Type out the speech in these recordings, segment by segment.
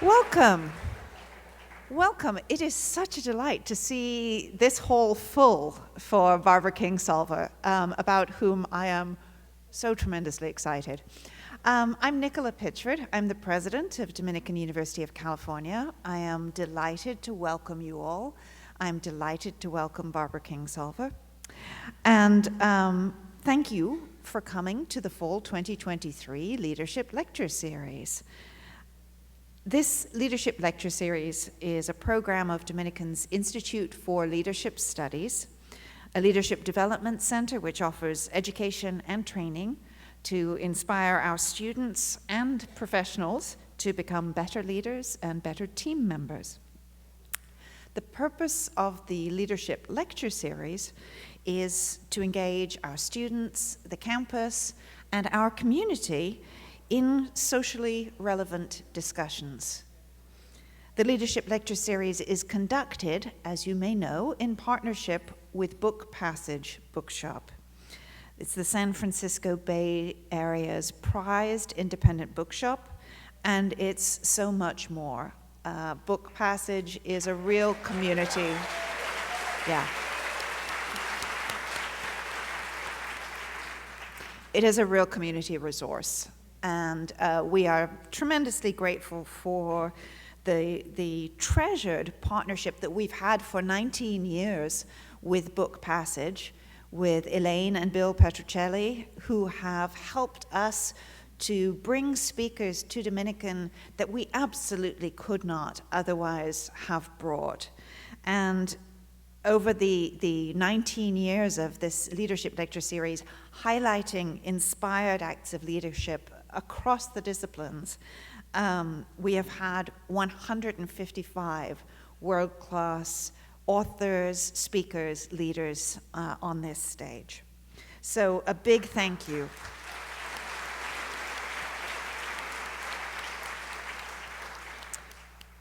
Welcome. Welcome. It is such a delight to see this hall full for Barbara Kingsolver, about whom I am so tremendously excited. I'm Nicola Pitchford. I'm the president of Dominican University of California. I am delighted to welcome you all. I'm delighted to welcome Barbara Kingsolver. And thank you for coming to the fall 2023 Leadership Lecture Series. This Leadership Lecture Series is a program of Dominican's Institute for Leadership Studies, a leadership development center which offers education and training to inspire our students and professionals to become better leaders and better team members. The purpose of the Leadership Lecture Series is to engage our students, the campus, and our community in socially relevant discussions. The Leadership Lecture Series is conducted, as you may know, in partnership with Book Passage Bookshop. It's the San Francisco Bay Area's prized independent bookshop, and it's so much more. Book Passage is a real community. Yeah. It is a real community resource. And we are tremendously grateful for the treasured partnership that we've had for 19 years with Book Passage, with Elaine and Bill Petruccelli, who have helped us to bring speakers to Dominican that we absolutely could not otherwise have brought. And over the 19 years of this Leadership Lecture Series, highlighting inspired acts of leadership across the disciplines, we have had 155 world-class authors, speakers, leaders on this stage. So a big thank you.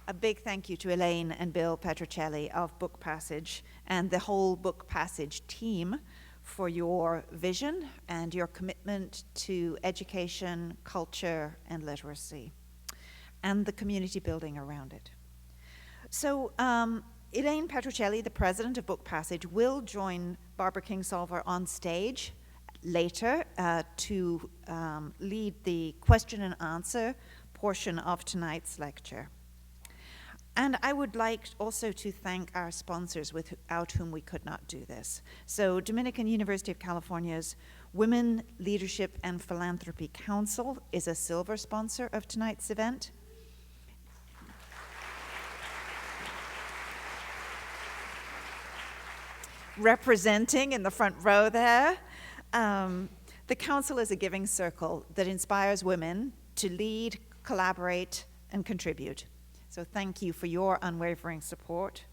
A big thank you to Elaine and Bill Petruccelli of Book Passage and the whole Book Passage team for your vision and your commitment to education, culture, and literacy, and the community building around it. So Elaine Petruccelli, the president of Book Passage, will join Barbara Kingsolver on stage later to lead the question and answer portion of tonight's lecture. And I would like also to thank our sponsors without whom we could not do this. So Dominican University of California's Women, Leadership, and Philanthropy Council is a silver sponsor of tonight's event. Representing in the front row there, the council is a giving circle that inspires women to lead, collaborate, and contribute. So thank you for your unwavering support.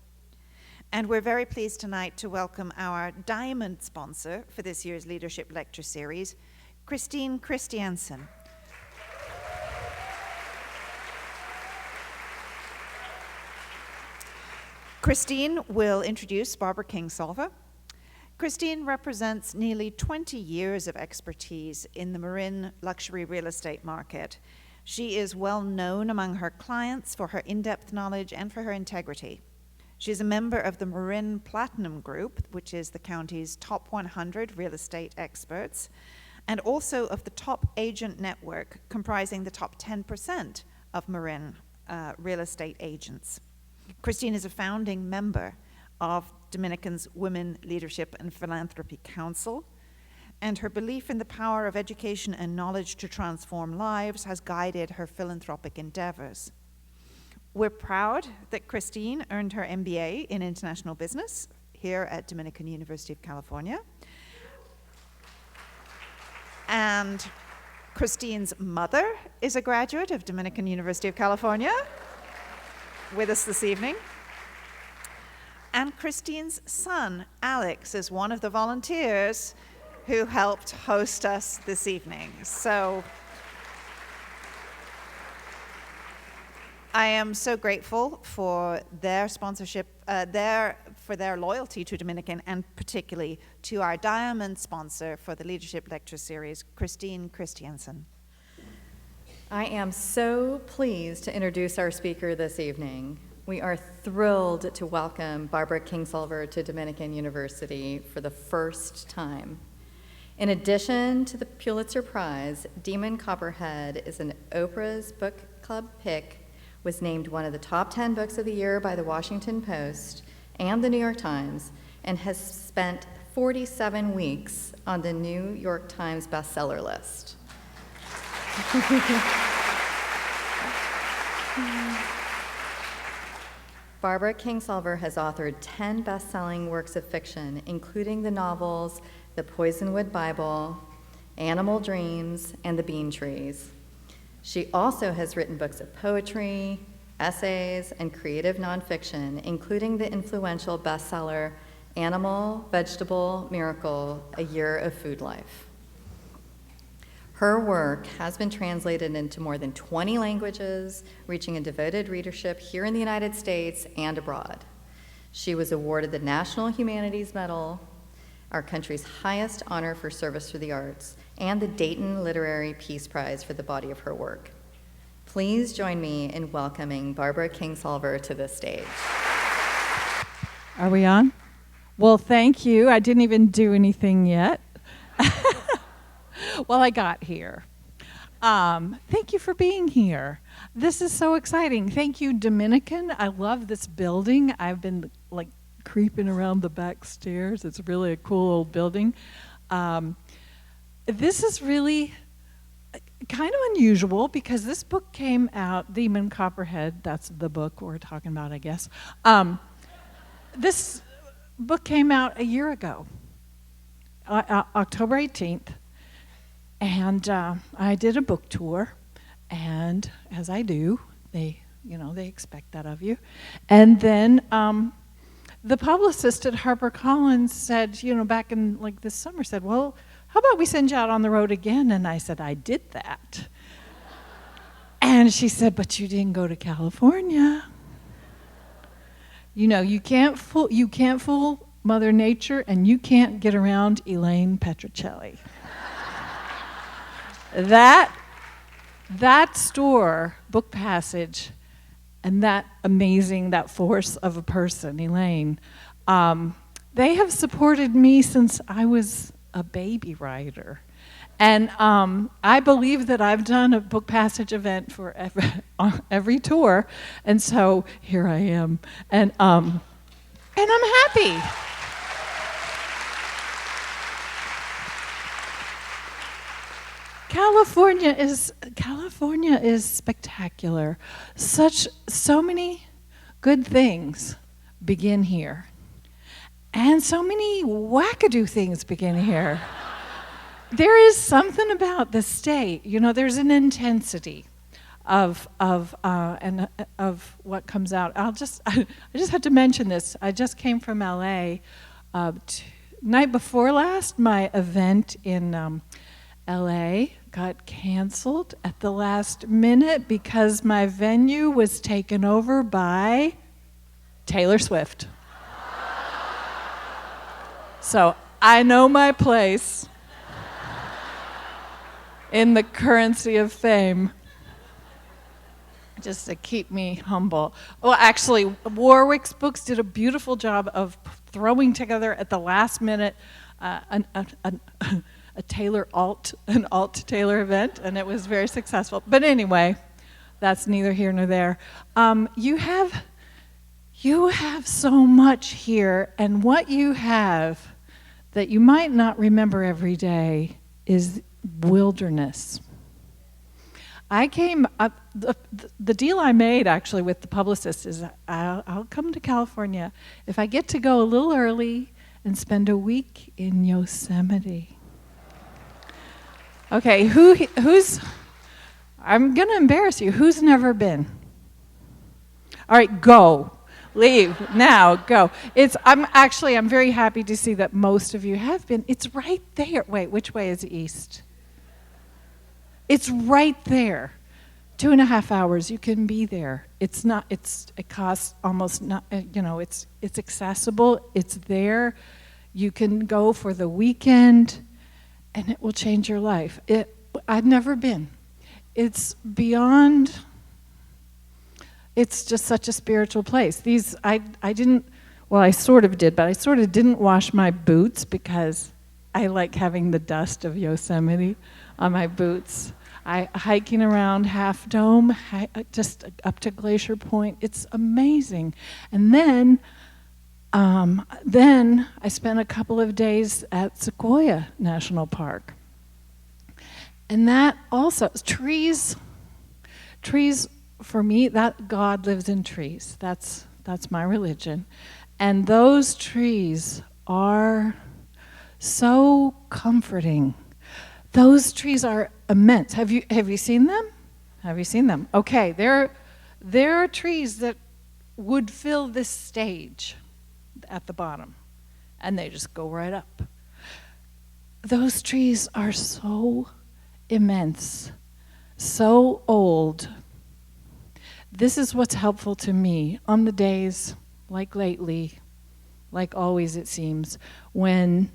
And we're very pleased tonight to welcome our diamond sponsor for this year's Leadership Lecture Series, Christine Christiansen. Christine will introduce Barbara Kingsolver. Christine represents nearly 20 years of expertise in the Marin luxury real estate market. She is well known among her clients for her in-depth knowledge and for her integrity. She is a member of the Marin Platinum Group, which is the county's top 100 real estate experts, and also of the top agent network, comprising the top 10% of Marin real estate agents. Christine is a founding member of Dominican's Women, Leadership, and Philanthropy Council, and her belief in the power of education and knowledge to transform lives has guided her philanthropic endeavors. We're proud that Christine earned her MBA in International Business here at Dominican University of California. And Christine's mother is a graduate of Dominican University of California with us this evening. And Christine's son, Alex, is one of the volunteers who helped host us this evening. So I am so grateful for their sponsorship, for their loyalty to Dominican, and particularly to our diamond sponsor for the Leadership Lecture Series, Christine Christiansen. I am so pleased to introduce our speaker this evening. We are thrilled to welcome Barbara Kingsolver to Dominican University for the first time. In addition to the Pulitzer Prize, Demon Copperhead is an Oprah's Book Club pick, was named one of the top 10 books of the year by the Washington Post and the New York Times, and has spent 47 weeks on the New York Times bestseller list. Barbara Kingsolver has authored 10 best-selling works of fiction, including the novels The Poisonwood Bible, Animal Dreams, and The Bean Trees. She also has written books of poetry, essays, and creative nonfiction, including the influential bestseller Animal, Vegetable, Miracle, A Year of Food Life. Her work has been translated into more than 20 languages, reaching a devoted readership here in the United States and abroad. She was awarded the National Humanities Medal, our country's highest honor for service to the arts, and the Dayton Literary Peace Prize for the body of her work. Please join me in welcoming Barbara Kingsolver to the stage. Are we on? Well, thank you. I didn't even do anything yet. Well, I got here. Thank you for being here. This is so exciting. Thank you, Dominican. I love this building. I've been like creeping around the back stairs. It's really a cool old building. This is really kind of unusual because this book came out, Demon Copperhead, that's the book we're talking about, I guess. This book came out a year ago, October 18th. And I did a book tour, and as I do, they expect that of you. And then the publicist at HarperCollins said, back in like this summer, said, well, how about we send you out on the road again? And I said, I did that. And she said, but you didn't go to California. You can't fool Mother Nature, and you can't get around Elaine Petrocelli. That store, Book Passage, and that force of a person, Elaine, they have supported me since I was a baby writer. And I believe that I've done a Book Passage event for every tour, and so here I am. And I'm happy. California is spectacular. So many good things begin here. And so many wackadoo things begin here. There is something about the state, there's an intensity of what comes out. I just had to mention this. I just came from LA. Night before last, my event in LA got canceled at the last minute because my venue was taken over by Taylor Swift. So I know my place in the currency of fame, just to keep me humble. Well, actually, Warwick's Books did a beautiful job of throwing together at the last minute a alt Taylor event, and it was very successful. But anyway, that's neither here nor there. You have so much here, and what you have that you might not remember every day is wilderness. I came up, the deal I made actually with the publicist is I'll come to California if I get to go a little early and spend a week in Yosemite. Okay, who's, I'm gonna embarrass you. Who's never been? All right, go. Leave, now, go. I'm very happy to see that most of you have been. It's right there. Wait, which way is east? It's right there. 2.5 hours, you can be there. It costs almost not, it's accessible, it's there. You can go for the weekend, and it will change your life. I've never been. it's beyond, it's just such a spiritual place. I didn't, well, I sort of did, but I sort of didn't wash my boots because I like having the dust of Yosemite on my boots. Hiking around Half Dome, just up to Glacier Point, it's amazing. And then I spent a couple of days at Sequoia National Park. And that also, trees for me, that God lives in trees. That's my religion. And those trees are so comforting. Those trees are immense. Have you seen them? Have you seen them? Okay, there are trees that would fill this stage at the bottom, and they just go right up. Those trees are so immense, so old. This is what's helpful to me on the days, like lately, like always it seems, when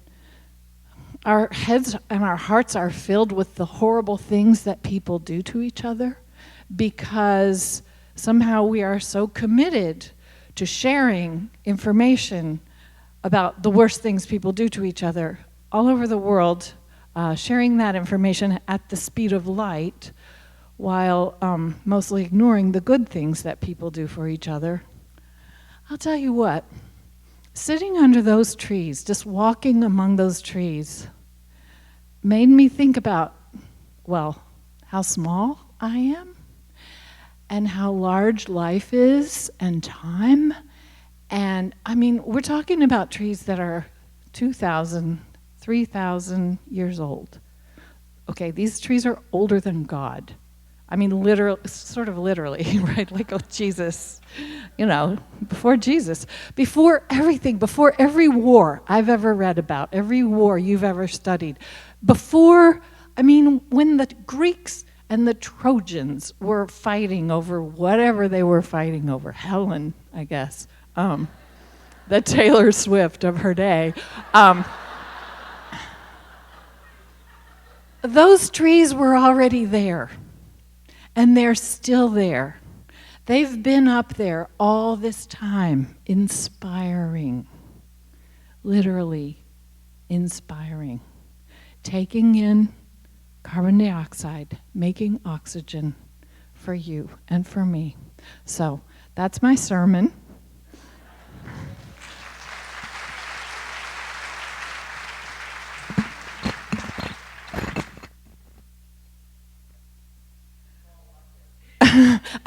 our heads and our hearts are filled with the horrible things that people do to each other, because somehow we are so committed to sharing information about the worst things people do to each other all over the world, sharing that information at the speed of light, while mostly ignoring the good things that people do for each other. I'll tell you what, sitting under those trees, just walking among those trees, made me think about, well, how small I am, and how large life is, and time. And I mean, we're talking about trees that are 2,000, 3,000 years old. Okay, these trees are older than God. I mean, literally, sort of literally, right? Like Jesus, before Jesus, before everything, before every war I've ever read about, every war you've ever studied, when the Greeks and the Trojans were fighting over whatever they were fighting over, Helen, I guess, the Taylor Swift of her day. Those trees were already there, and they're still there. They've been up there all this time, inspiring, literally inspiring, taking in carbon dioxide, making oxygen for you and for me. So that's my sermon.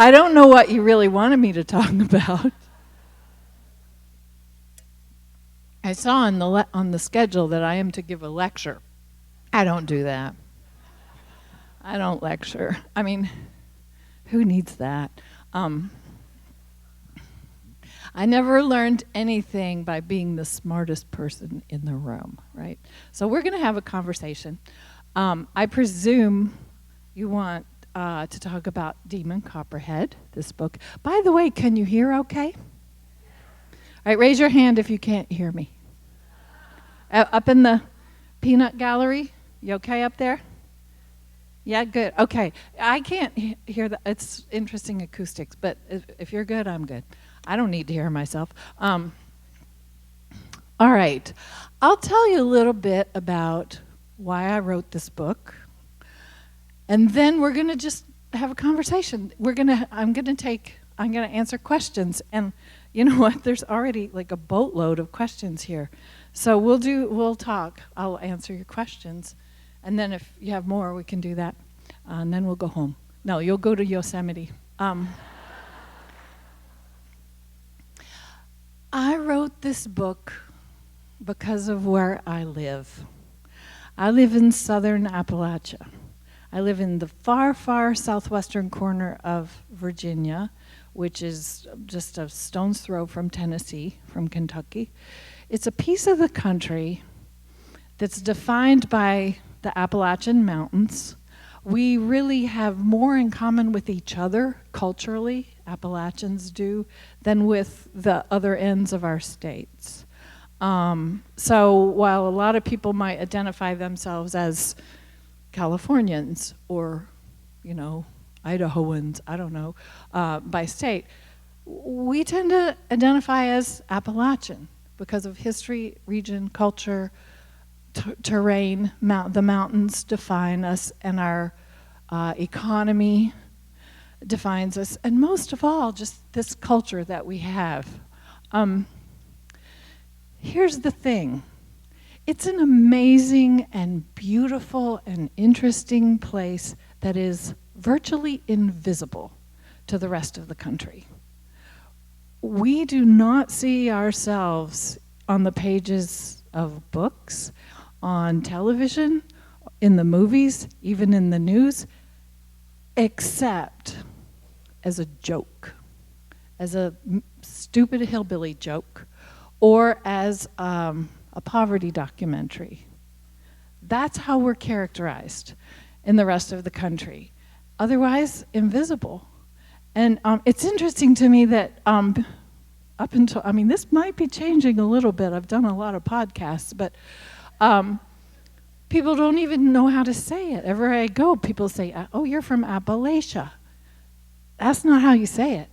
I don't know what you really wanted me to talk about. I saw on the schedule that I am to give a lecture. I don't do that. I don't lecture. I mean, who needs that? I never learned anything by being the smartest person in the room, right? So we're going to have a conversation. I presume you want to talk about Demon Copperhead, this book. By the way, can you hear okay? All right, raise your hand if you can't hear me. Up in the peanut gallery, you okay up there? Yeah, good. Okay, I can't hear that. It's interesting acoustics, but if you're good, I'm good. I don't need to hear myself. All right, I'll tell you a little bit about why I wrote this book, and then we're going to just have a conversation. I'm going to answer questions, and you know what? There's already like a boatload of questions here, so we'll talk. I'll answer your questions. And then if you have more, we can do that. And then we'll go home. No, you'll go to Yosemite. I wrote this book because of where I live. I live in southern Appalachia. I live in the far, far southwestern corner of Virginia, which is just a stone's throw from Tennessee, from Kentucky. It's a piece of the country that's defined by the Appalachian Mountains. We really have more in common with each other culturally, Appalachians do, than with the other ends of our states. So while a lot of people might identify themselves as Californians or, Idahoans, I don't know, by state, we tend to identify as Appalachian because of history, region, culture, terrain. The mountains define us, and our economy defines us, and most of all, just this culture that we have. Here's the thing. It's an amazing and beautiful and interesting place that is virtually invisible to the rest of the country. We do not see ourselves on the pages of books, on television, in the movies, even in the news, except as a joke, as a stupid hillbilly joke, or as a poverty documentary. That's how we're characterized in the rest of the country. Otherwise, invisible. And it's interesting to me that up until, this might be changing a little bit. I've done a lot of podcasts, but people don't even know how to say it. Everywhere I go, people say, oh, you're from Appalachia. That's not how you say it.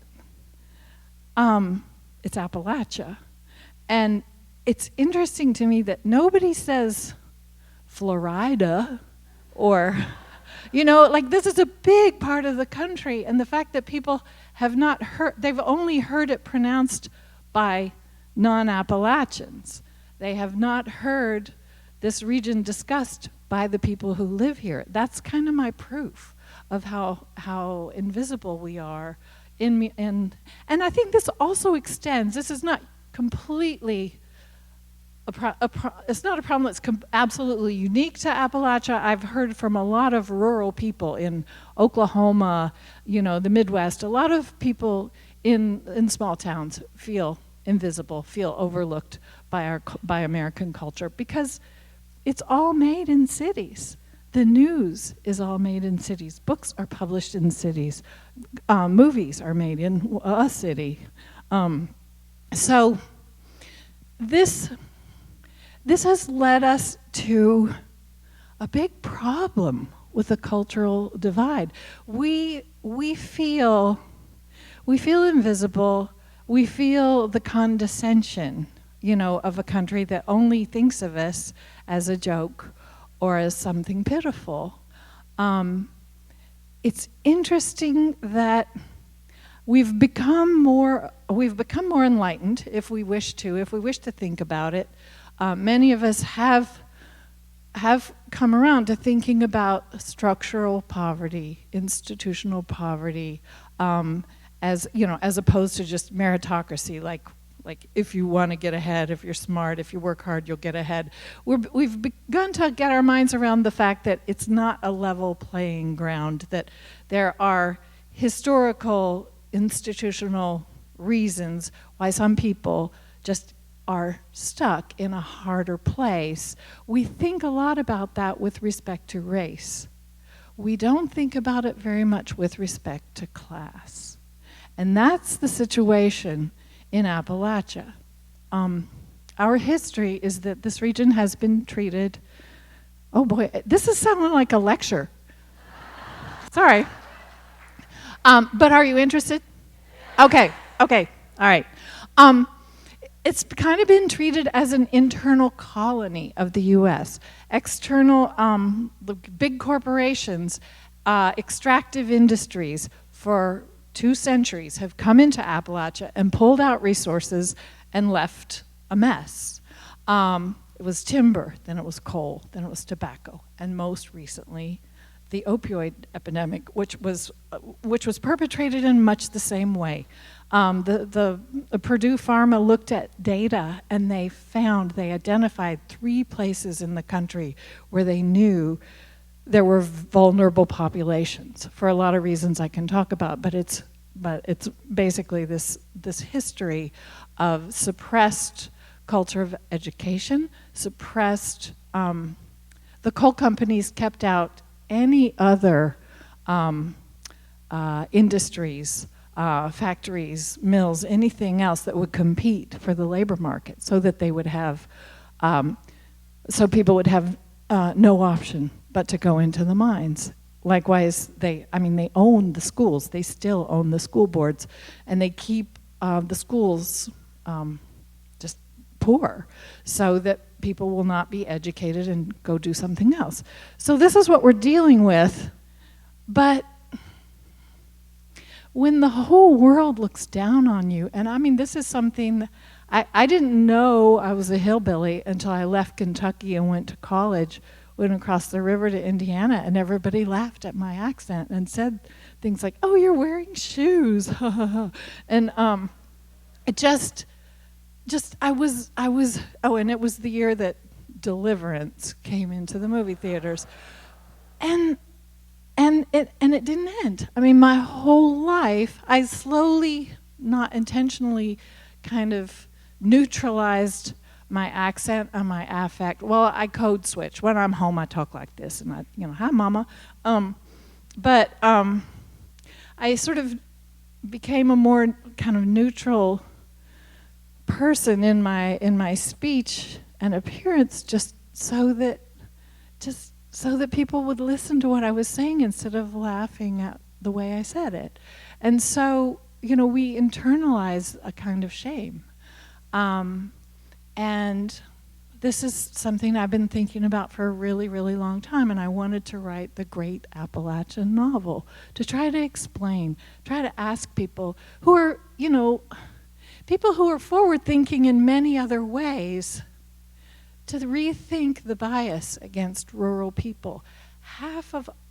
It's Appalachia. And it's interesting to me that nobody says Florida or, this is a big part of the country. And the fact that people have not heard, they've only heard it pronounced by non-Appalachians. They have not heard this region discussed by the people who live here. That's kind of my proof of how invisible we are. And I think this also extends, this is not completely, it's not a problem that's absolutely unique to Appalachia. I've heard from a lot of rural people in Oklahoma, the Midwest. A lot of people in small towns feel invisible, feel overlooked by American culture because it's all made in cities. The news is all made in cities. Books are published in cities. Movies are made in a city. So this has led us to a big problem with the cultural divide. We feel invisible. We feel the condescension, of a country that only thinks of us as a joke or as something pitiful. It's interesting that we've become more enlightened, if we wish to think about it. Many of us have come around to thinking about structural poverty, institutional poverty, as opposed to just meritocracy, like if you want to get ahead, if you're smart, if you work hard, you'll get ahead. We've begun to get our minds around the fact that it's not a level playing ground, that there are historical, institutional reasons why some people just are stuck in a harder place. We think a lot about that with respect to race. We don't think about it very much with respect to class. And that's the situation in Appalachia. Our history is that this region has been treated, oh boy, this is sounding like a lecture. Sorry. But are you interested? Okay, all right. It's kind of been treated as an internal colony of the U.S. External, the big corporations, extractive industries for 2 centuries have come into Appalachia and pulled out resources and left a mess. It was timber, then it was coal, then it was tobacco, and most recently, the opioid epidemic, which was perpetrated in much the same way. The Purdue Pharma looked at data and they identified 3 places in the country where they knew there were vulnerable populations for a lot of reasons I can talk about, but it's basically this history of suppressed culture of education, suppressed, the coal companies kept out any other industries, factories, mills, anything else that would compete for the labor market so that they would have, so people would have no option but to go into the mines. likewise, they own the schools. They still own the school boards, and they keep the schools just poor so that people will not be educated and go do something else. So this is what we're dealing with. But when the whole world looks down on you, and I mean, this is something, I didn't know I was a hillbilly until I left Kentucky and went to college, went across the river to Indiana, and everybody laughed at my accent and said things like, "Oh, you're wearing shoes." And it just I was and it was the year that Deliverance came into the movie theaters. And it didn't end. I mean, my whole life, I slowly, not intentionally, kind of neutralized my accent and my affect. Well, I code switch. When I'm home, I talk like this, and hi, mama. But I sort of became a more kind of neutral person in my speech and appearance, just so that people would listen to what I was saying instead of laughing at the way I said it. And so, we internalize a kind of shame. And this is something I've been thinking about for a really, really long time, and I wanted to write the great Appalachian novel to try to explain, try to ask people who are, people who are forward-thinking in many other ways, to rethink the bias against rural people.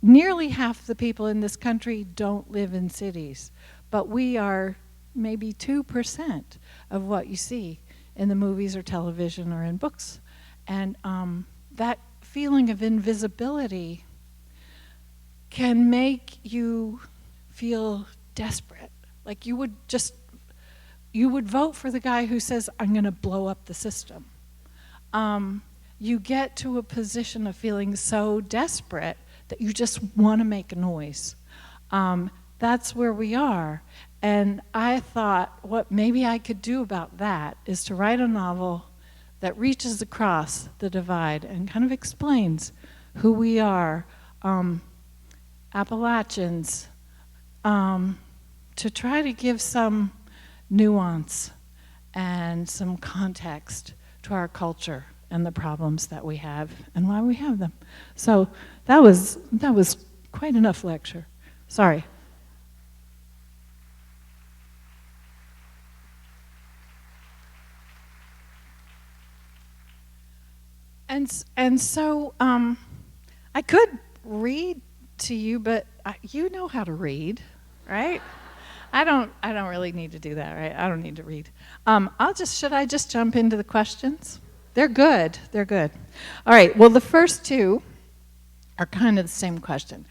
Nearly half the people in this country don't live in cities, but we are maybe 2% of what you see in the movies or television or in books. And that feeling of invisibility can make you feel desperate. Like you would vote for the guy who says, "I'm going to blow up the system." You get to a position of feeling so desperate that you just want to make a noise. That's where we are. And I thought what maybe I could do about that is to write a novel that reaches across the divide and kind of explains who we are, Appalachians, to try to give some nuance and some context to our culture and the problems that we have and why we have them. So that was quite enough lecture. Sorry. And so I could read to you, but you know how to read, right? I don't really need to do that, right? I don't need to read. Should I just jump into the questions? They're good. All right, well, the first two are kind of the same question.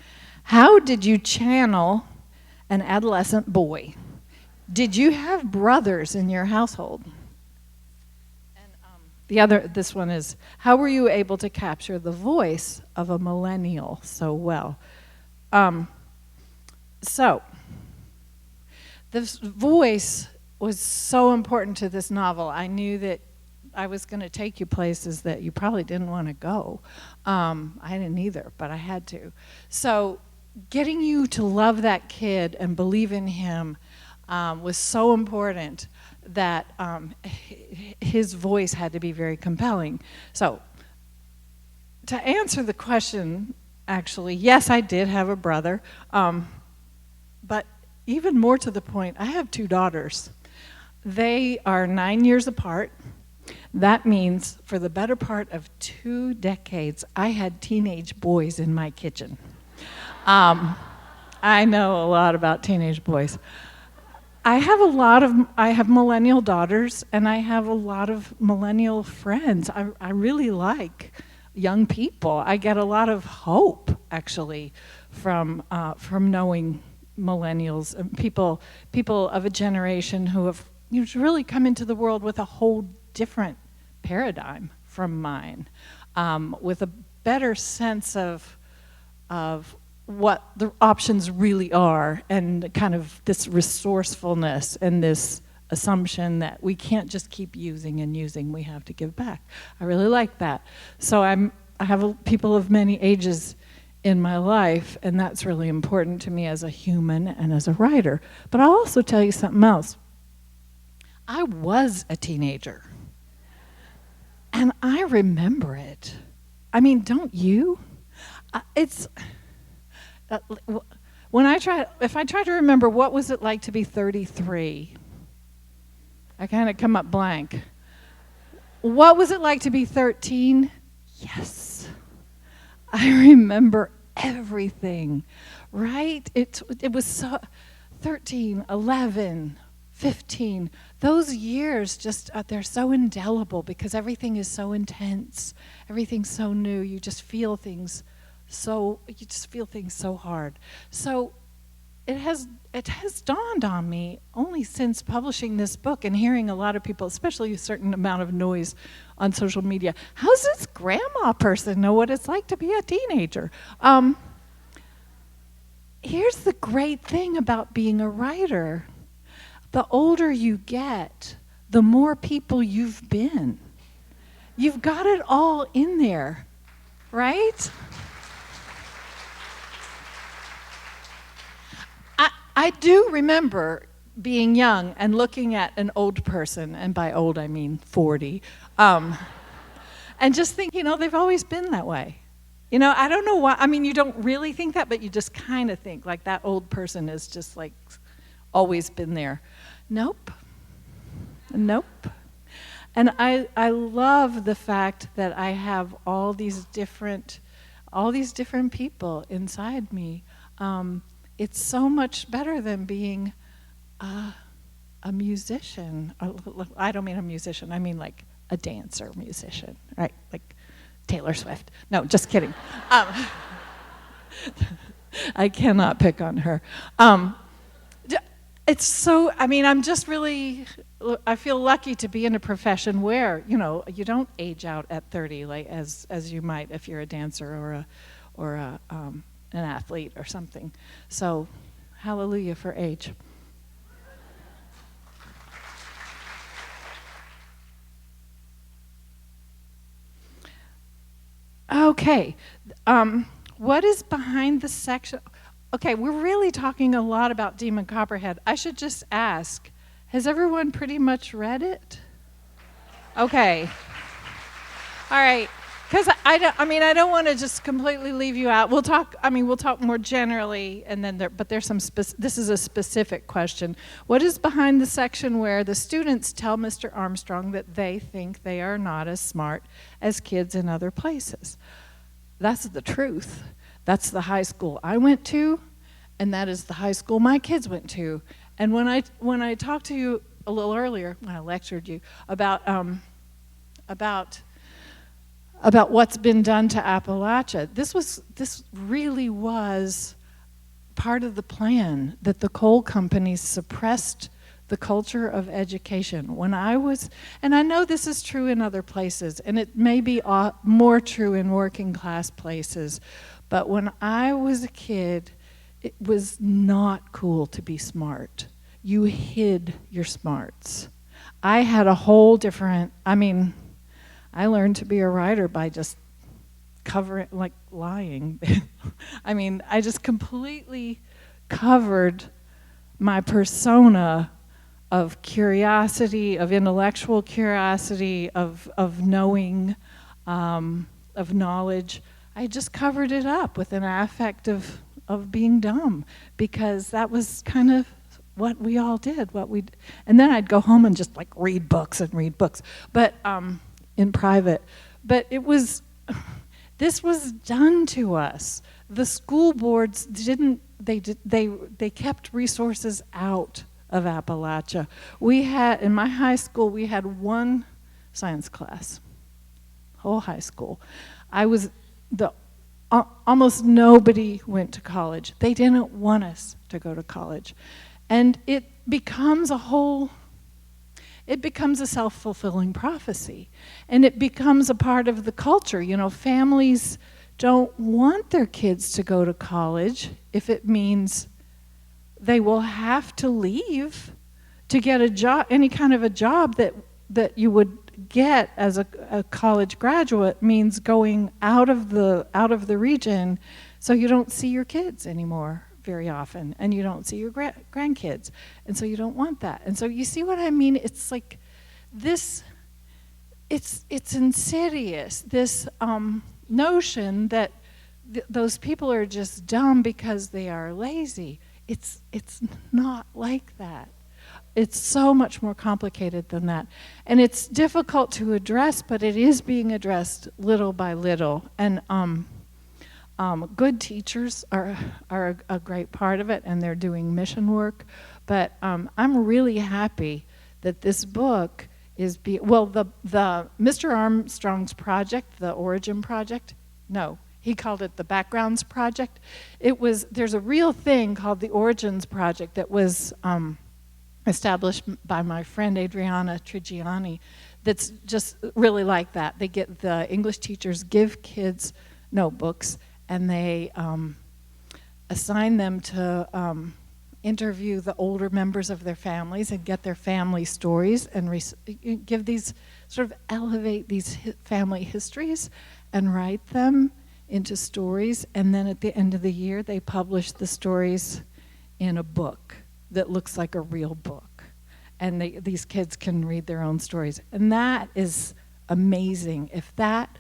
How did you channel an adolescent boy? Did you have brothers in your household? And this one is, how were you able to capture the voice of a millennial so well? So, this voice was so important to this novel. I knew that I was going to take you places that you probably didn't want to go. I didn't either, but I had to. So getting you to love that kid and believe in him was so important that his voice had to be very compelling. So to answer the question, actually, yes, I did have a brother, but even more to the point, I have two daughters. They are 9 years apart. That means for the better part of 2 decades, I had teenage boys in my kitchen. I know a lot about teenage boys. I have millennial daughters, and I have a lot of millennial friends. I really like young people. I get a lot of hope, actually, from knowing millennials and people of a generation who have really come into the world with a whole different paradigm from mine, with a better sense of what the options really are, and kind of this resourcefulness and this assumption that we can't just keep using, we have to give back. I really like that. So I have people of many ages in my life, and that's really important to me as a human and as a writer. But I'll also tell you something else. I was a teenager, and I remember it. I mean, don't you? It's if I try to remember what was it like to be 33, I kind of come up blank. What was it like to be 13? Yes. I remember everything, right? It was so 13, 11, 15. Those years just, they're so indelible because everything is so intense. Everything's so new. You just feel things so hard. So it has dawned on me only since publishing this book and hearing a lot of people, especially a certain amount of noise on social media. How's this grandma person know what it's like to be a teenager? Here's the great thing about being a writer. The older you get, the more people you've been. You've got it all in there, right? I do remember being young and looking at an old person, and by old I mean 40, and just thinking, oh, they've always been that way. You know, I don't know why. I mean, you don't really think that, but you just kind of think like that old person is just like always been there. Nope. And I love the fact that I have all these different people inside me. It's so much better than being a musician. I don't mean a musician, I mean like a dancer musician, right? Like Taylor Swift. No, just kidding. I cannot pick on her. It's so, I mean, I feel lucky to be in a profession where, you know, you don't age out at 30 like as you might if you're a dancer or an athlete or something. So, hallelujah for age. Okay, what is behind the section? Okay, we're really talking a lot about Demon Copperhead. I should just ask, has everyone pretty much read it? Okay. All right. Because I don't want to just completely leave you out. We'll talk more generally, and then there's some this is a specific question. What is behind the section where the students tell Mr. Armstrong that they think they are not as smart as kids in other places? That's the truth. That's the high school I went to, and that is the high school my kids went to. And when I talked to you a little earlier, when I lectured you about what's been done to Appalachia, this really was part of the plan, that the coal companies suppressed the culture of education. When I was, and I know this is true in other places, and it may be more true in working class places, but when I was a kid, it was not cool to be smart. You hid your smarts. I had a whole different, I learned to be a writer by just covering, like lying. I just completely covered my persona of curiosity, of intellectual curiosity, of knowing, of knowledge. I just covered it up with an affect of being dumb, because that was kind of what we all did. And then I'd go home and just like read books, but in private. But this was done to us. The school boards they kept resources out of Appalachia. In my high school, we had one science class, whole high school. Almost nobody went to college. They didn't want us to go to college. And it becomes a self-fulfilling prophecy. And it becomes a part of the culture. You know, families don't want their kids to go to college if it means they will have to leave to get a job, any kind of a job that you would get as a college graduate means going out of the region So you don't see your kids anymore very often, and you don't see your grandkids, and so you don't want that. And so you see what I mean? It's like this, it's insidious, this notion that those people are just dumb because they are lazy. It's not like that. It's so much more complicated than that. And it's difficult to address, but it is being addressed little by little. And good teachers are a great part of it, and they're doing mission work. But I'm really happy that this book is the Mr. Armstrong's project, the Origin Project. No, he called it the Backgrounds Project. There's a real thing called the Origins Project that was established by my friend Adriana Trigiani. That's just really like that. The English teachers give kids notebooks, and they assign them to interview the older members of their families and get their family stories and give these, sort of elevate these family histories and write them into stories. And then at the end of the year, they publish the stories in a book that looks like a real book. And these kids can read their own stories. And that is amazing. If that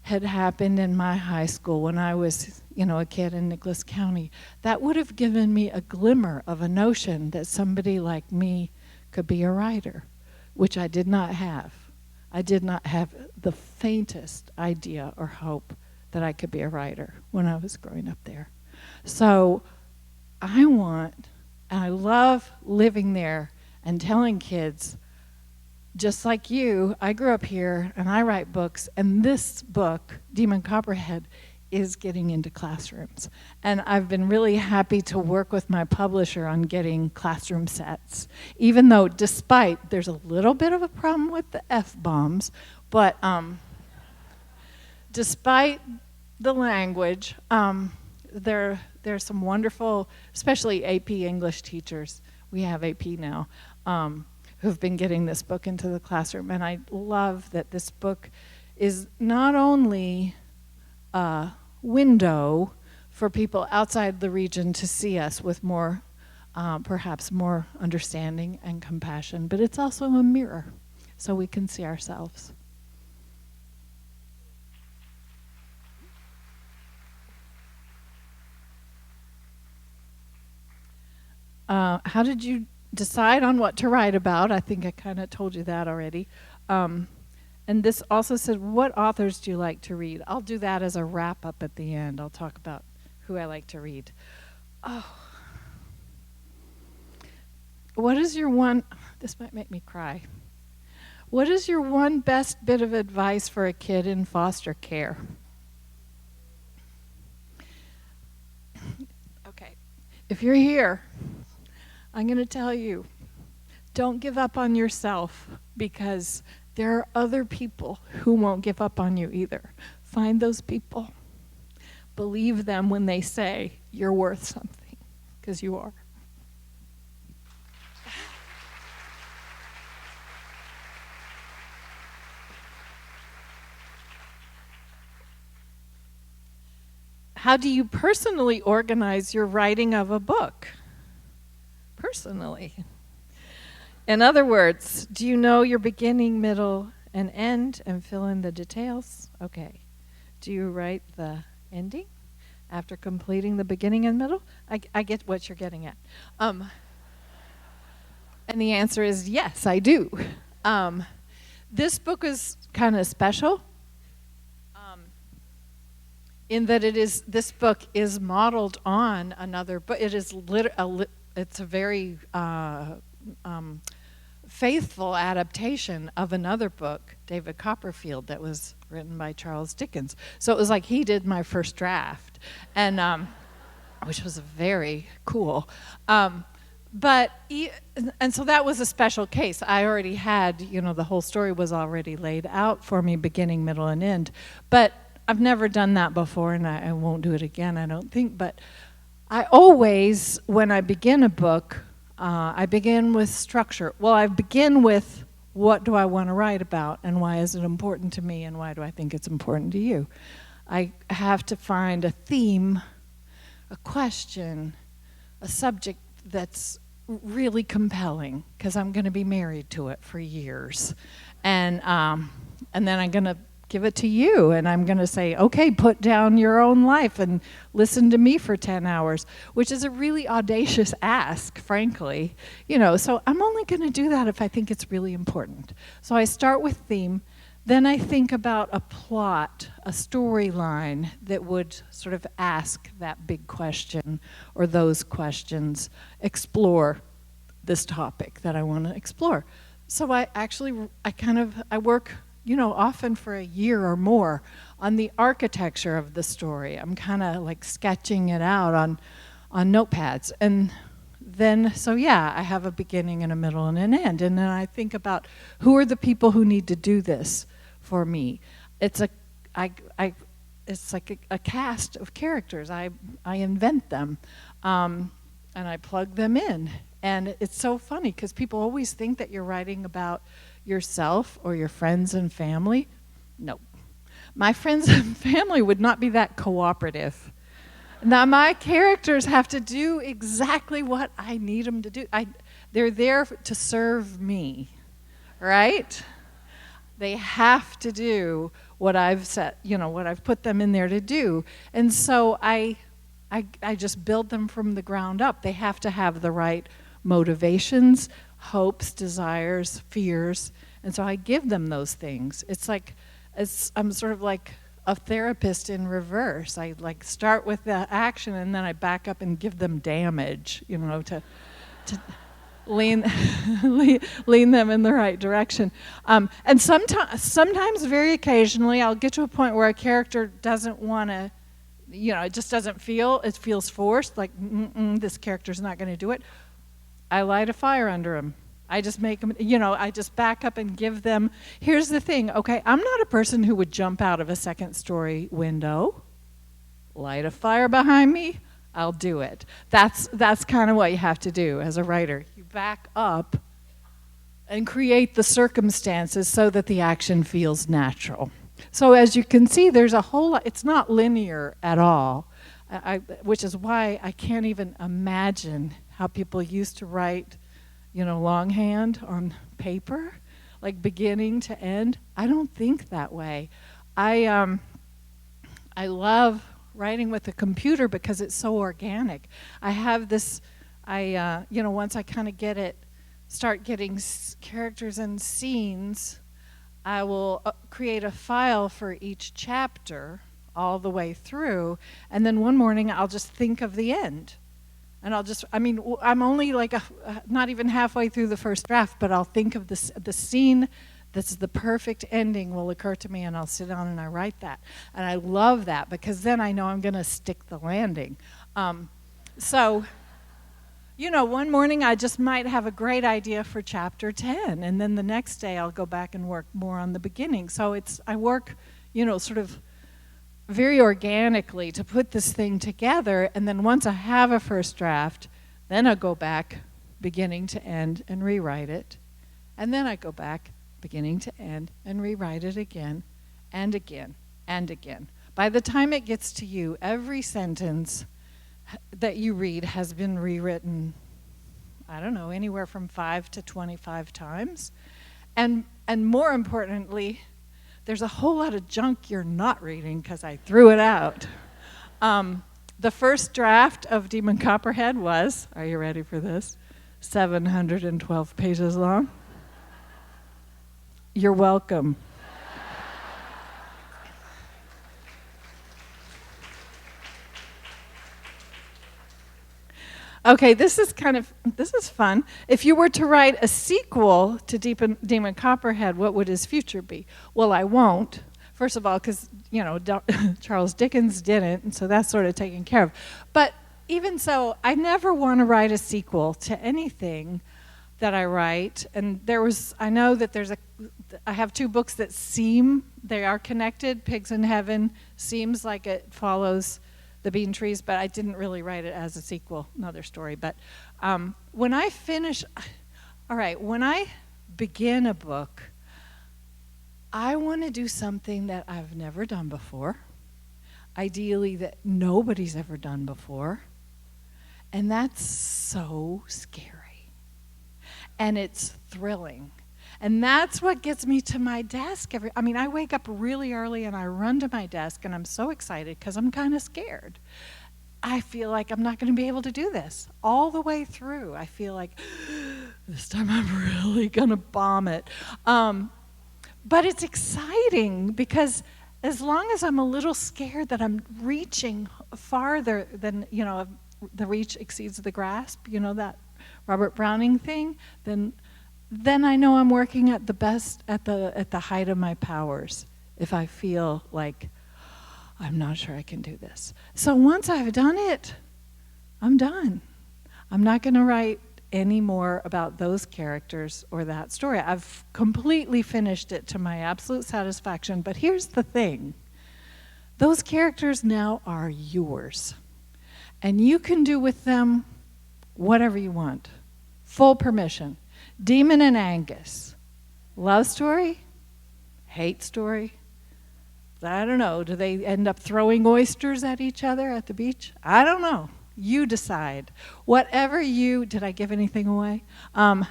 had happened in my high school when I was, a kid in Nicholas County, that would have given me a glimmer of a notion that somebody like me could be a writer, which I did not have. I did not have the faintest idea or hope that I could be a writer when I was growing up there. So I love living there and telling kids, just like you, I grew up here and I write books, and this book, Demon Copperhead, is getting into classrooms. And I've been really happy to work with my publisher on getting classroom sets, even though there's a little bit of a problem with the F-bombs, but despite the language, there's some wonderful, especially AP English teachers, we have AP now, who've been getting this book into the classroom. And I love that this book is not only a window for people outside the region to see us with more, perhaps more understanding and compassion, but it's also a mirror so we can see ourselves. How did you decide on what to write about? I think I kind of told you that already. And this also said, what authors do you like to read? I'll do that as a wrap-up at the end. I'll talk about who I like to read. Oh. What is your one, this might make me cry. What is your one best bit of advice for a kid in foster care? Okay, if you're here, I'm going to tell you, don't give up on yourself, because there are other people who won't give up on you either. Find those people. Believe them when they say you're worth something, because you are. How do you personally organize your writing of a book? Personally. In other words, do you know your beginning, middle, and end and fill in the details? Okay. Do you write the ending after completing the beginning and middle? I get what you're getting at. And the answer is yes, I do. This book is kind of special in that this book is modeled on another book. It is it's a very faithful adaptation of another book, David Copperfield, that was written by Charles Dickens. So it was like he did my first draft, and which was very cool. And so that was a special case. I already had, the whole story was already laid out for me, beginning, middle, and end. But I've never done that before, and I won't do it again, I don't think. But I always, when I begin a book, I begin with structure. Well, I begin with, what do I want to write about, and why is it important to me, and why do I think it's important to you? I have to find a theme, a question, a subject that's really compelling, because I'm going to be married to it for years. And then I'm going to give it to you, and I'm going to say, okay, put down your own life and listen to me for 10 hours, which is a really audacious ask, frankly. So I'm only going to do that if I think it's really important. So I start with theme, then I think about a plot, a storyline that would sort of ask that big question or those questions, explore this topic that I want to explore. So I work often for a year or more on the architecture of the story. I'm kind of like sketching it out on notepads. And then, I have a beginning and a middle and an end. And then I think about who are the people who need to do this for me. It's like a cast of characters. I invent them, and I plug them in. And it's so funny because people always think that you're writing about yourself or your friends and family. No. My friends and family would not be that cooperative. Now, my characters have to do exactly what I need them to do. They're there to serve me, right? They have to do what I've set, what I've put them in there to do. And so I just build them from the ground up. They have to have the right motivations, hopes, desires, fears, and so I give them those things. I'm sort of like a therapist in reverse. I start with the action and then I back up and give them damage, to lean them in the right direction. And sometimes, very occasionally, I'll get to a point where a character doesn't want to, it just doesn't feel, it feels forced, like, this character's not going to do it. I light a fire under them. I just make them, I just back up and give them. Here's the thing, okay, I'm not a person who would jump out of a second story window, light a fire behind me, I'll do it. That's kind of what you have to do as a writer. You back up and create the circumstances so that the action feels natural. So as you can see, there's a whole lot, it's not linear at all, which is why I can't even imagine how people used to write, longhand on paper, like beginning to end. I don't think that way. I love writing with a computer because it's so organic. I have this, once I kind of start getting characters and scenes, I will create a file for each chapter all the way through, and then one morning I'll just think of the end. And I'm only not even halfway through the first draft, but I'll think of the scene that's the perfect ending will occur to me, and I'll sit down and I write that. And I love that because then I know I'm going to stick the landing. One morning I just might have a great idea for chapter 10, and then the next day I'll go back and work more on the beginning. So I work, sort of very organically to put this thing together, and then once I have a first draft, then I go back beginning to end and rewrite it, and then I go back beginning to end and rewrite it again and again and again. By the time it gets to you, every sentence that you read has been rewritten, I don't know, anywhere from 5 to 25 times, and more importantly, there's a whole lot of junk you're not reading because I threw it out. The first draft of Demon Copperhead was, are you ready for this? 712 pages long. You're welcome. Okay, this is fun. If you were to write a sequel to Demon Copperhead, what would his future be? Well, I won't. First of all, because, Charles Dickens didn't, and so that's sort of taken care of. But even so, I never want to write a sequel to anything that I write. And I know that I have 2 books that they are connected. Pigs in Heaven seems like it follows The Bean Trees, but I didn't really write it as a sequel, another story. But when I begin a book, I want to do something that I've never done before, ideally that nobody's ever done before. And that's so scary. And it's thrilling. And that's what gets me to my desk I wake up really early and I run to my desk and I'm so excited because I'm kind of scared. I feel like I'm not going to be able to do this all the way through. I feel like this time I'm really going to bomb it. But it's exciting because as long as I'm a little scared that I'm reaching farther than, the reach exceeds the grasp, that Robert Browning thing, then I know I'm working at the best, at the height of my powers. If I feel like I'm not sure I can do this. So once I've done it, I'm done. I'm not going to write any more about those characters or that story. I've completely finished it to my absolute satisfaction. But here's the thing. Those characters now are yours. And you can do with them whatever you want. Full permission. Demon and Angus. Love story? Hate story? I don't know. Do they end up throwing oysters at each other at the beach? I don't know. You decide. Whatever did I give anything away? No,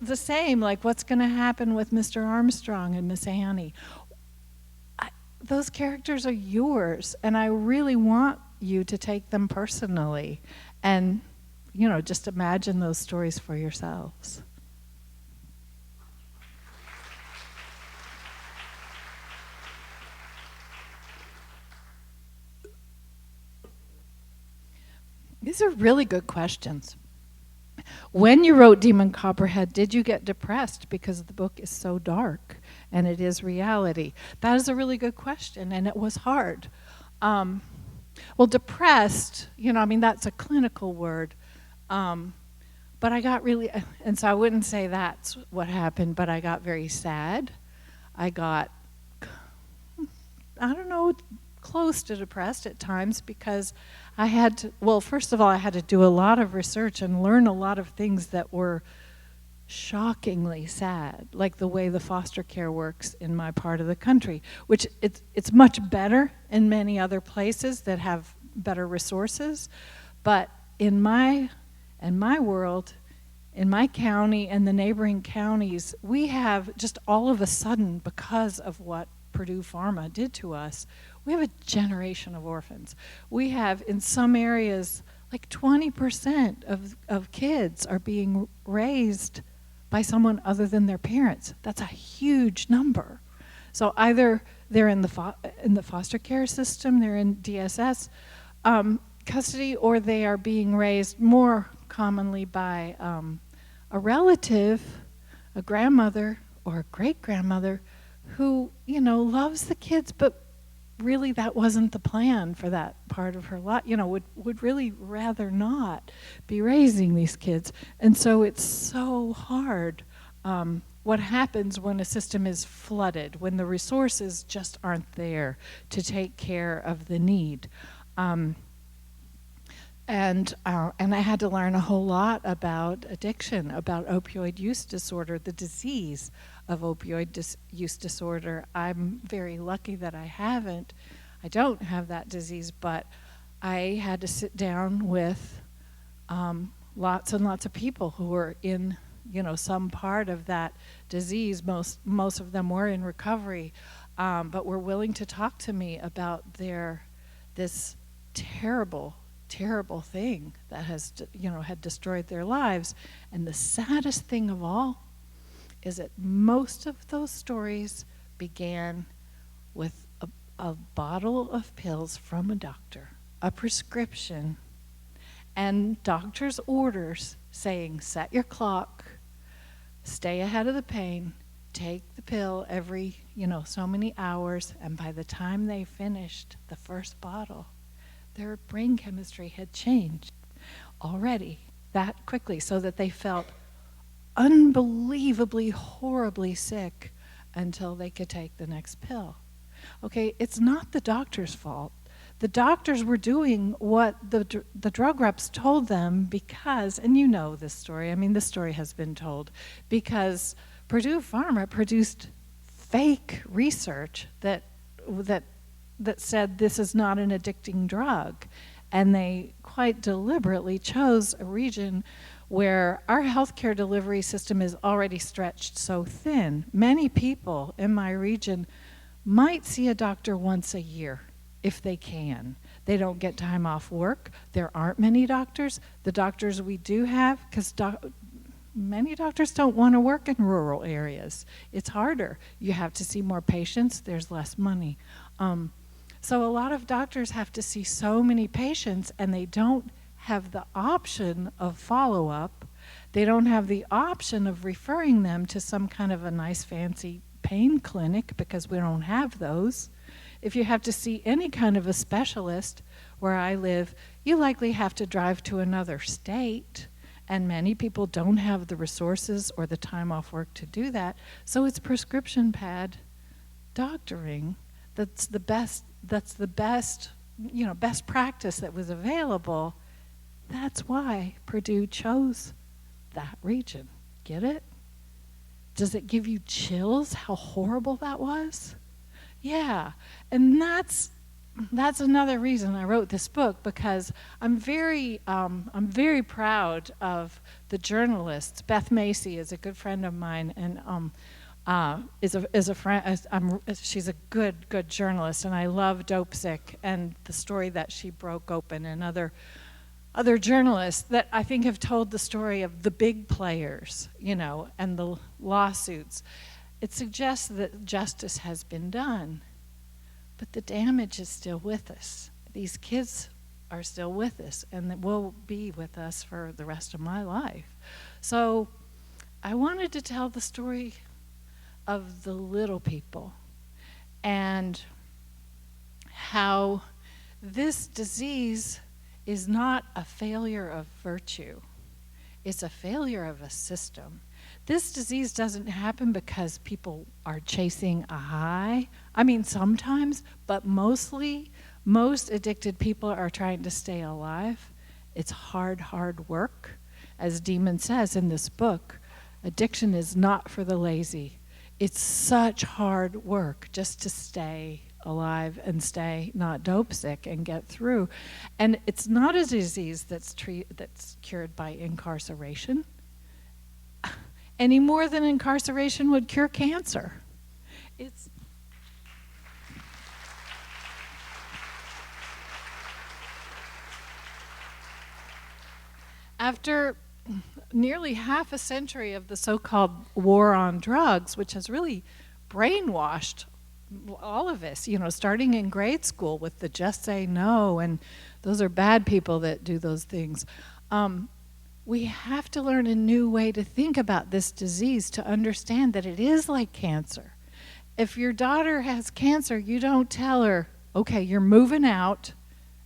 the same, like what's going to happen with Mr. Armstrong and Miss Annie. Those characters are yours, and I really want you to take them personally and, just imagine those stories for yourselves. These are really good questions. When you wrote Demon Copperhead, did you get depressed because the book is so dark and it is reality? That is a really good question, and it was hard. Well, depressed, that's a clinical word. But I got really, and so I wouldn't say that's what happened, but I got very sad. I got, close to depressed at times because I had to, first of all, I had to do a lot of research and learn a lot of things that were shockingly sad, like the way the foster care works in my part of the country, which it's much better in many other places that have better resources. But in my world, in my county and the neighboring counties, we have just all of a sudden, because of what Purdue Pharma did to us, we have a generation of orphans. We have, in some areas, like 20% of kids are being raised by someone other than their parents. That's a huge number. So either they're in the foster care system, they're in DSS custody, or they are being raised more commonly by a relative, a grandmother or a great-grandmother who, loves the kids, but really that wasn't the plan for that part of her life, would really rather not be raising these kids. And so it's so hard what happens when a system is flooded, when the resources just aren't there to take care of the need. And I had to learn a whole lot about addiction, about opioid use disorder, the disease of opioid use disorder. I'm very lucky that I don't have that disease, but I had to sit down with lots and lots of people who were in, some part of that disease. Most of them were in recovery, but were willing to talk to me about this terrible thing that has, had destroyed their lives. And the saddest thing of all is that most of those stories began with a bottle of pills from a doctor, a prescription, and doctor's orders saying, set your clock, stay ahead of the pain, take the pill every, so many hours, and by the time they finished the first bottle, their brain chemistry had changed already that quickly, so that they felt unbelievably, horribly sick until they could take the next pill. Okay, it's not the doctor's fault. The doctors were doing what the drug reps told them because, and you know this story, this story has been told, because Purdue Pharma produced fake research that said this is not an addicting drug. And they quite deliberately chose a region where our healthcare delivery system is already stretched so thin. Many people in my region might see a doctor once a year if they can. They don't get time off work. There aren't many doctors. The doctors we do have, because many doctors don't want to work in rural areas. It's harder. You have to see more patients. There's less money. So a lot of doctors have to see so many patients, and they don't have the option of follow-up. They don't have the option of referring them to some kind of a nice fancy pain clinic, because we don't have those. If you have to see any kind of a specialist where I live, you likely have to drive to another state, and many people don't have the resources or the time off work to do that. So it's prescription pad doctoring that's the best, best practice that was available. That's why Purdue chose that region. Get it? Does it give you chills how horrible that was? Yeah, and that's another reason I wrote this book, because I'm very proud of the journalists. Beth Macy is a good friend of mine, and is a friend. She's a good journalist, and I love Dope Sick and the story that she broke open, and other journalists that I think have told the story of the big players, and the lawsuits. It suggests that justice has been done, but the damage is still with us. These kids are still with us, and will be with us for the rest of my life. So I wanted to tell the story of the little people and how this disease is not a failure of virtue. It's a failure of a system. This disease doesn't happen because people are chasing a high. I mean, sometimes, but mostly, most addicted people are trying to stay alive. It's hard work. As Demon says in this book, addiction is not for the lazy. It's such hard work just to stay alive and stay not dope sick and get through. And it's not a disease that's cured by incarceration, any more than incarceration would cure cancer. It's after nearly half a century of the so-called war on drugs, which has really brainwashed all of us, starting in grade school with the just say no, and those are bad people that do those things. We have to learn a new way to think about this disease, to understand that it is like cancer. If your daughter has cancer, you don't tell her, okay, you're moving out,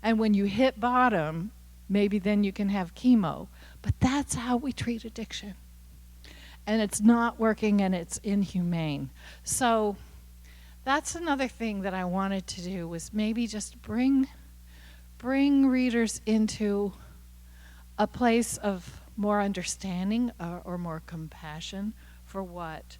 and when you hit bottom, maybe then you can have chemo. But that's how we treat addiction. And it's not working, and it's inhumane. So that's another thing that I wanted to do, was maybe just bring readers into a place of more understanding or more compassion for what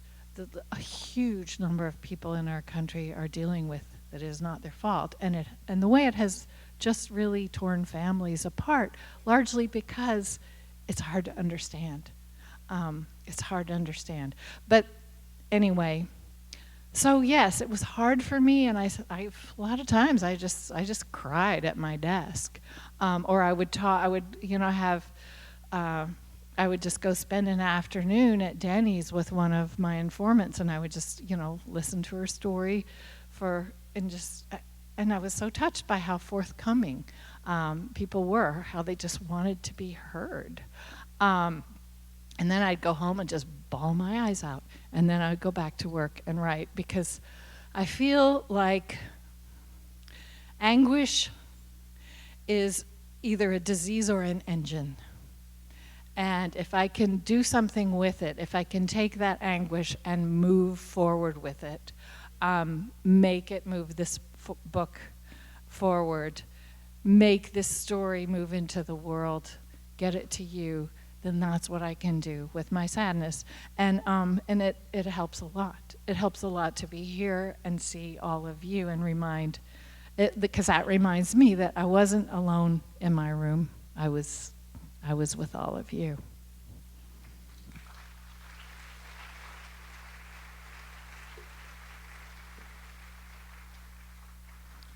a huge number of people in our country are dealing with that is not their fault. And the way it has just really torn families apart, largely because it's hard to understand. It's hard to understand. But anyway, so yes, it was hard for me, and I a lot of times I just cried at my desk, or I would I would just go spend an afternoon at Denny's with one of my informants, and I would just listen to her story, and I was so touched by how forthcoming people were, how they just wanted to be heard. And then I'd go home and just bawl my eyes out. And then I'd go back to work and write, because I feel like anguish is either a disease or an engine. And if I can do something with it, if I can take that anguish and move forward with it, make it move this book forward, make this story move into the world, get it to you, then that's what I can do with my sadness. And it helps a lot. It helps a lot to be here and see all of you and remind it, because that reminds me that I wasn't alone in my room. I was with all of you.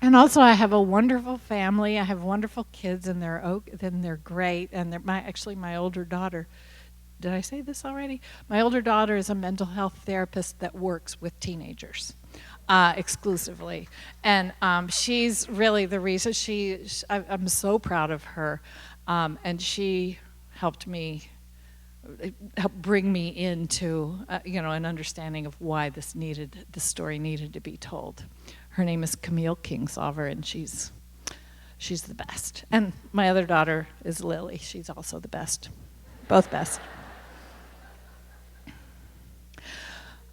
And also, I have a wonderful family. I have wonderful kids, and they're great. And they're my older daughter. Did I say this already? My older daughter is a mental health therapist that works with teenagers exclusively, and she's really the reason. I'm so proud of her, and she helped bring me into an understanding of why this story needed to be told. Her name is Camille Kingsolver, and she's the best. And my other daughter is Lily. She's also the best. Both best.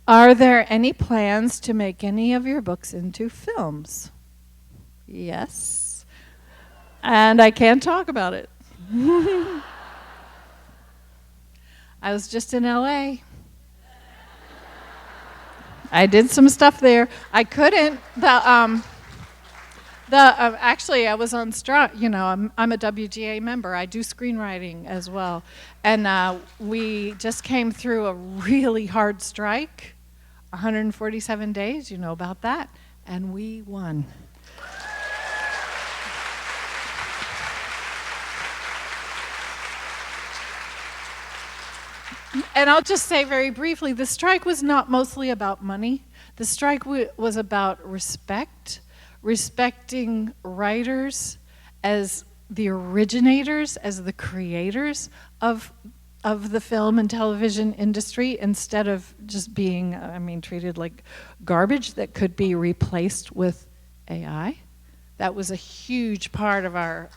Are there any plans to make any of your books into films? Yes. And I can't talk about it. I was just in LA. I did some stuff there. I couldn't. Actually, I was on strike. I'm a WGA member. I do screenwriting as well, and we just came through a really hard strike, 147 days. You know about that, and we won. And I'll just say very briefly, the strike was not mostly about money. The strike was about respecting writers as the originators, as the creators of the film and television industry, instead of just being, treated like garbage that could be replaced with AI. That was a huge part of our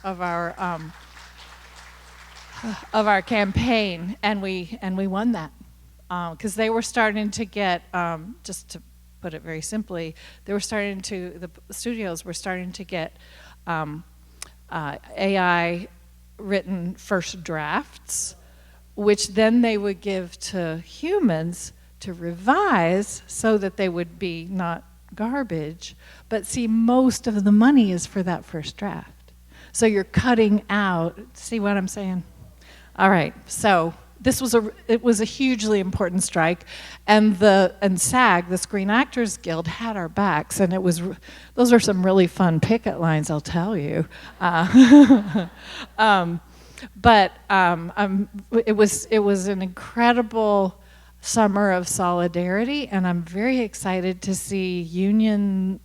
campaign, and we won that because they were starting to get, just to put it very simply, the studios were starting to get AI written first drafts, which then they would give to humans to revise so that they would be not garbage. But see, most of the money is for that first draft. So you're cutting out, see what I'm saying? All right, so it was a hugely important strike, and SAG, the Screen Actors Guild, had our backs, and those are some really fun picket lines, I'll tell you. But it was an incredible summer of solidarity, and I'm very excited to see union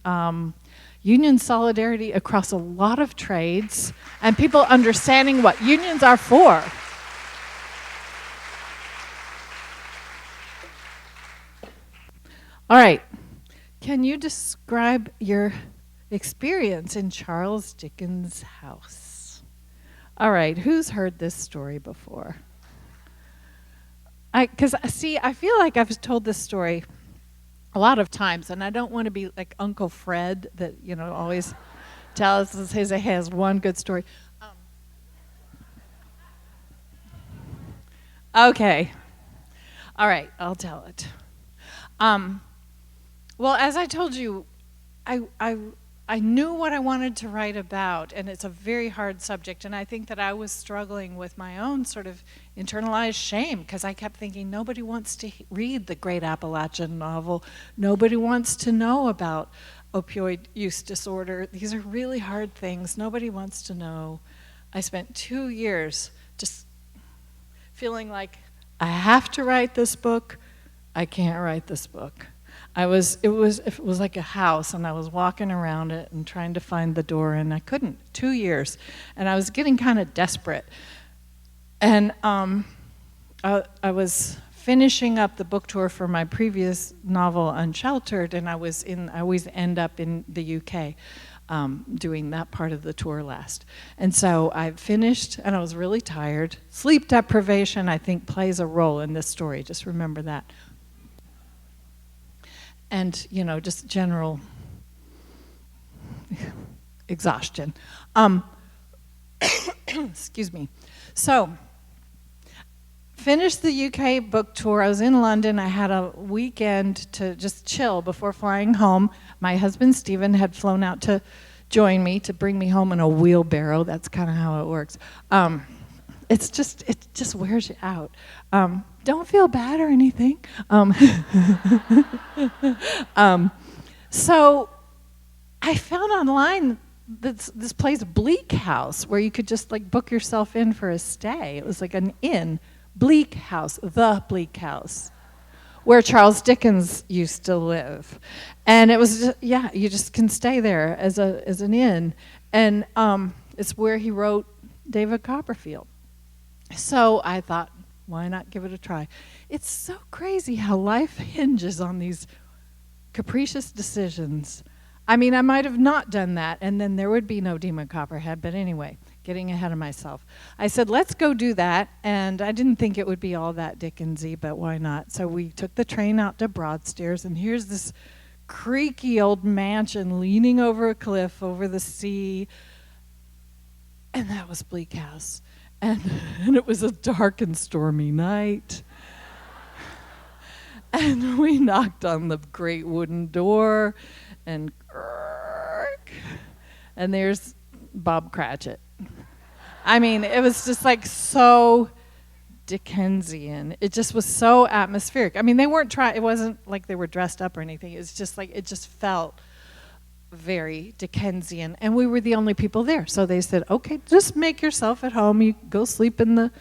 solidarity across a lot of trades, and people understanding what unions are for. All right, can you describe your experience in Charles Dickens' house? All right, who's heard this story before? Because, I feel like I've told this story a lot of times, and I don't want to be like Uncle Fred that, always tells us he has one good story. Okay. All right, I'll tell it. Well, as I told you, I knew what I wanted to write about, and it's a very hard subject, and I think that I was struggling with my own sort of internalized shame, because I kept thinking, nobody wants to read the great Appalachian novel. Nobody wants to know about opioid use disorder. These are really hard things. Nobody wants to know. I spent 2 years just feeling like, I have to write this book. I can't write this book. It was like a house, and I was walking around it and trying to find the door, and I couldn't. 2 years, and I was getting kind of desperate. And I was finishing up the book tour for my previous novel, Unsheltered, and I always end up in the UK doing that part of the tour last. And so I finished, and I was really tired. Sleep deprivation, I think, plays a role in this story. Just remember that. And, just general exhaustion. Excuse me. So finished the UK book tour. I was in London. I had a weekend to just chill before flying home. My husband, Stephen, had flown out to join me, to bring me home in a wheelbarrow. That's kind of how it works. It just wears you out. Don't feel bad or anything. So I found online this place, Bleak House, where you could just like book yourself in for a stay. It was like an inn, Bleak House, the Bleak House, where Charles Dickens used to live. And it was just, you just can stay there as an inn. And it's where he wrote David Copperfield. So I thought, why not give it a try? It's so crazy how life hinges on these capricious decisions. I mean, I might have not done that, and then there would be no Demon Copperhead, but anyway, getting ahead of myself. I said, let's go do that, and I didn't think it would be all that Dickensy, but why not? So we took the train out to Broadstairs, and here's this creaky old mansion leaning over a cliff over the sea, and that was Bleak House. And it was a dark and stormy night. And we knocked on the great wooden door, and there's Bob Cratchit. I mean, it was just like so Dickensian. It just was so atmospheric. I mean, they weren't it wasn't like they were dressed up or anything. It's just like, it just felt very Dickensian, and we were the only people there. So they said, okay, just make yourself at home. You go sleep in the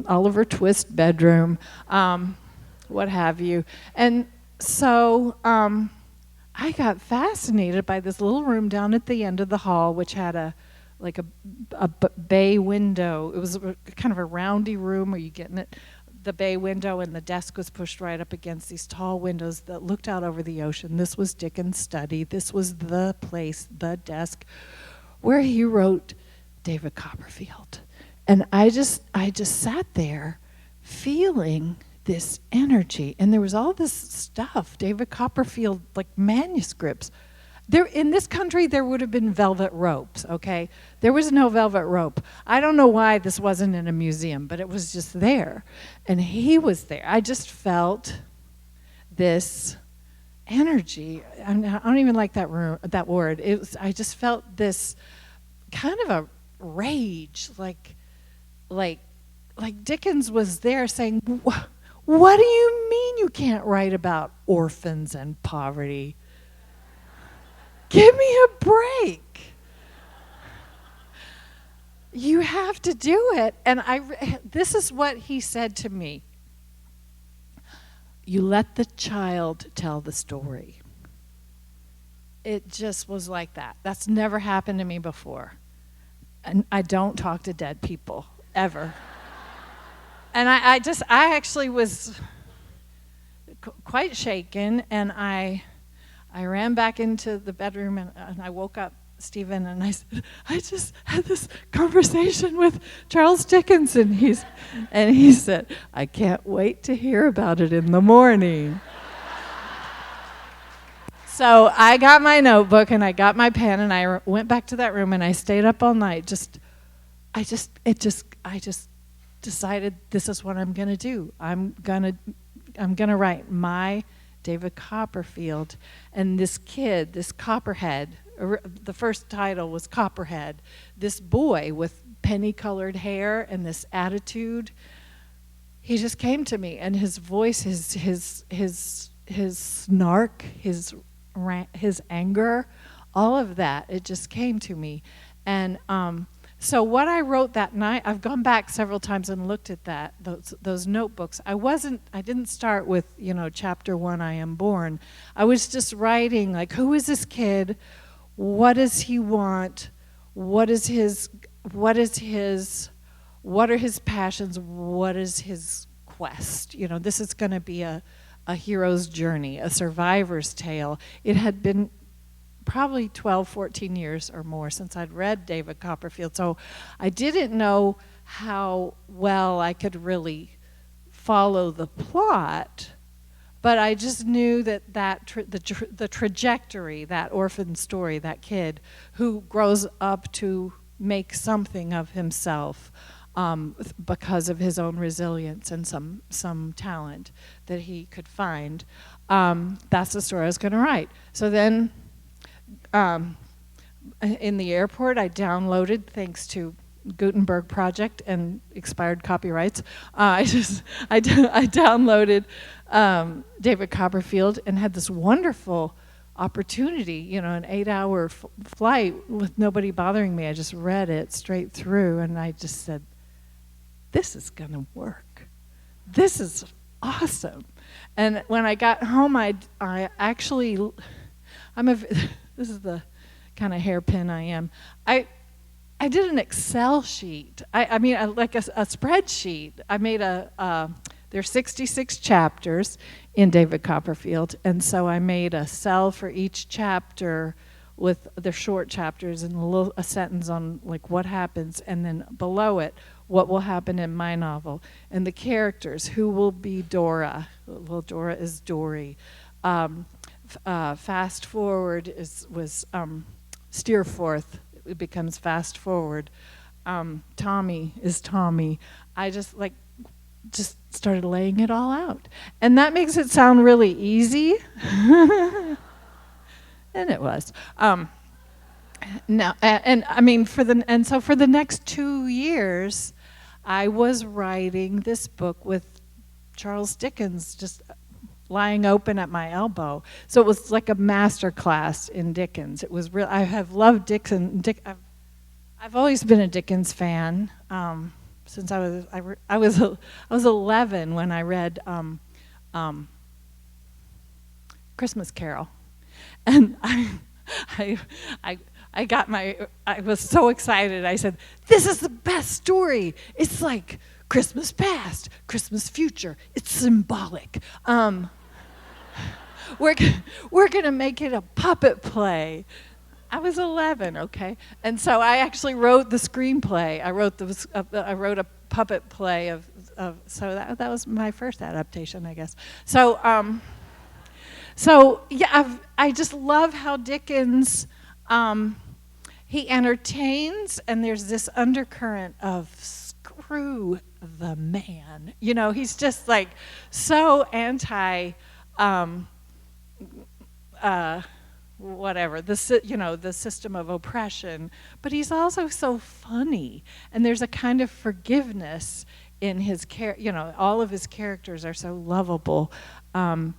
Oliver Twist bedroom, what have you. And so I got fascinated by this little room down at the end of the hall, which had a bay window. It was kind of a roundy room where you get in it. The bay window, and the desk was pushed right up against these tall windows that looked out over the ocean. This was Dickens' study. This was the place, the desk, where he wrote David Copperfield. And I just sat there feeling this energy. And there was all this stuff, David Copperfield, like manuscripts. There, in this country, there would have been velvet ropes, okay? There was no velvet rope. I don't know why this wasn't in a museum, but it was just there. And he was there. I just felt this energy. I don't even like that word. I just felt this kind of a rage, like Dickens was there saying, what do you mean you can't write about orphans and poverty? Give me a break. You have to do it. And this is what he said to me. You let the child tell the story. It just was like that. That's never happened to me before. And I don't talk to dead people, ever. And I actually was quite shaken, and I ran back into the bedroom, and I woke up Stephen, and I said, I just had this conversation with Charles Dickens, and he said, I can't wait to hear about it in the morning. So I got my notebook, and I got my pen, and I went back to that room, and I stayed up all night. I just decided this is what I'm gonna do. I'm gonna write my David Copperfield, and this kid, this Copperhead, the first title was Copperhead, this boy with penny-colored hair and this attitude, he just came to me, and his voice, his snark, his anger, all of that, it just came to me. And so what I wrote that night, I've gone back several times and looked at those notebooks. I didn't start with, chapter 1, I am born. I was just writing, like, who is this kid? What does he want? What are his passions? What is his quest? This is going to be a hero's journey, a survivor's tale. It had been probably 12, 14 years or more since I'd read David Copperfield, so I didn't know how well I could really follow the plot, but I just knew that the trajectory, that orphan story, that kid who grows up to make something of himself, because of his own resilience and some talent that he could find. That's the story I was going to write. So then, in the airport, I downloaded, thanks to Gutenberg Project and expired copyrights, I downloaded David Copperfield and had this wonderful opportunity, an 8-hour flight with nobody bothering me. I just read it straight through, and I just said, this is going to work. This is awesome. And when I got home, this is the kind of hairpin I am. I did an Excel sheet. Like a spreadsheet. I made there's 66 chapters in David Copperfield, and so I made a cell for each chapter with the short chapters and a sentence on like what happens, and then below it, what will happen in my novel, and the characters, who will be Dora. Well, Dora is Dory. Fast forward was Steerforth. It becomes fast forward. Tommy is Tommy. I just started laying it all out, and that makes it sound really easy, and it was. So for the next 2 years, I was writing this book with Charles Dickens just lying open at my elbow. So it was like a master class in Dickens. It was real. I have loved Dickens. I've always been a Dickens fan. Since I was 11 when I read Christmas Carol, and I was so excited. I said, "This is the best story. It's like Christmas past, Christmas future. It's symbolic. We're gonna make it a puppet play." I was 11, okay, and so I actually wrote the screenplay. I wrote a puppet play so that was my first adaptation, I guess. So yeah, I just love how Dickens he entertains, and there's this undercurrent of screw the man. He's just like so anti. Whatever, the system of oppression, but he's also so funny, and there's a kind of forgiveness in his all of his characters are so lovable, and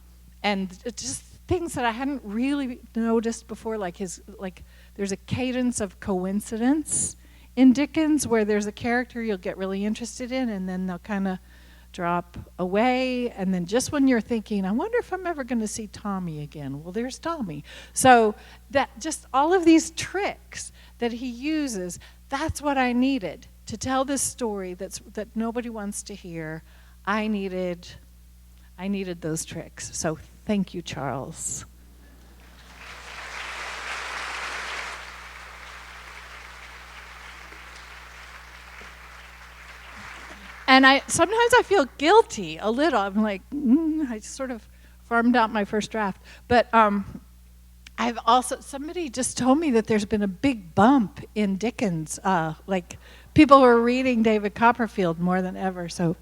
just things that I hadn't really noticed before, there's a cadence of coincidence in Dickens where there's a character you'll get really interested in, and then they'll kind of drop away, and then just when you're thinking, I wonder if I'm ever going to see Tommy again, well, there's Tommy. So that just all of these tricks that he uses, that's what I needed to tell this story that nobody wants to hear. I needed those tricks. So thank you, Charles. And sometimes I feel guilty a little. I'm like, I sort of farmed out my first draft. But I've also, somebody just told me that there's been a big bump in Dickens. People are reading David Copperfield more than ever. So,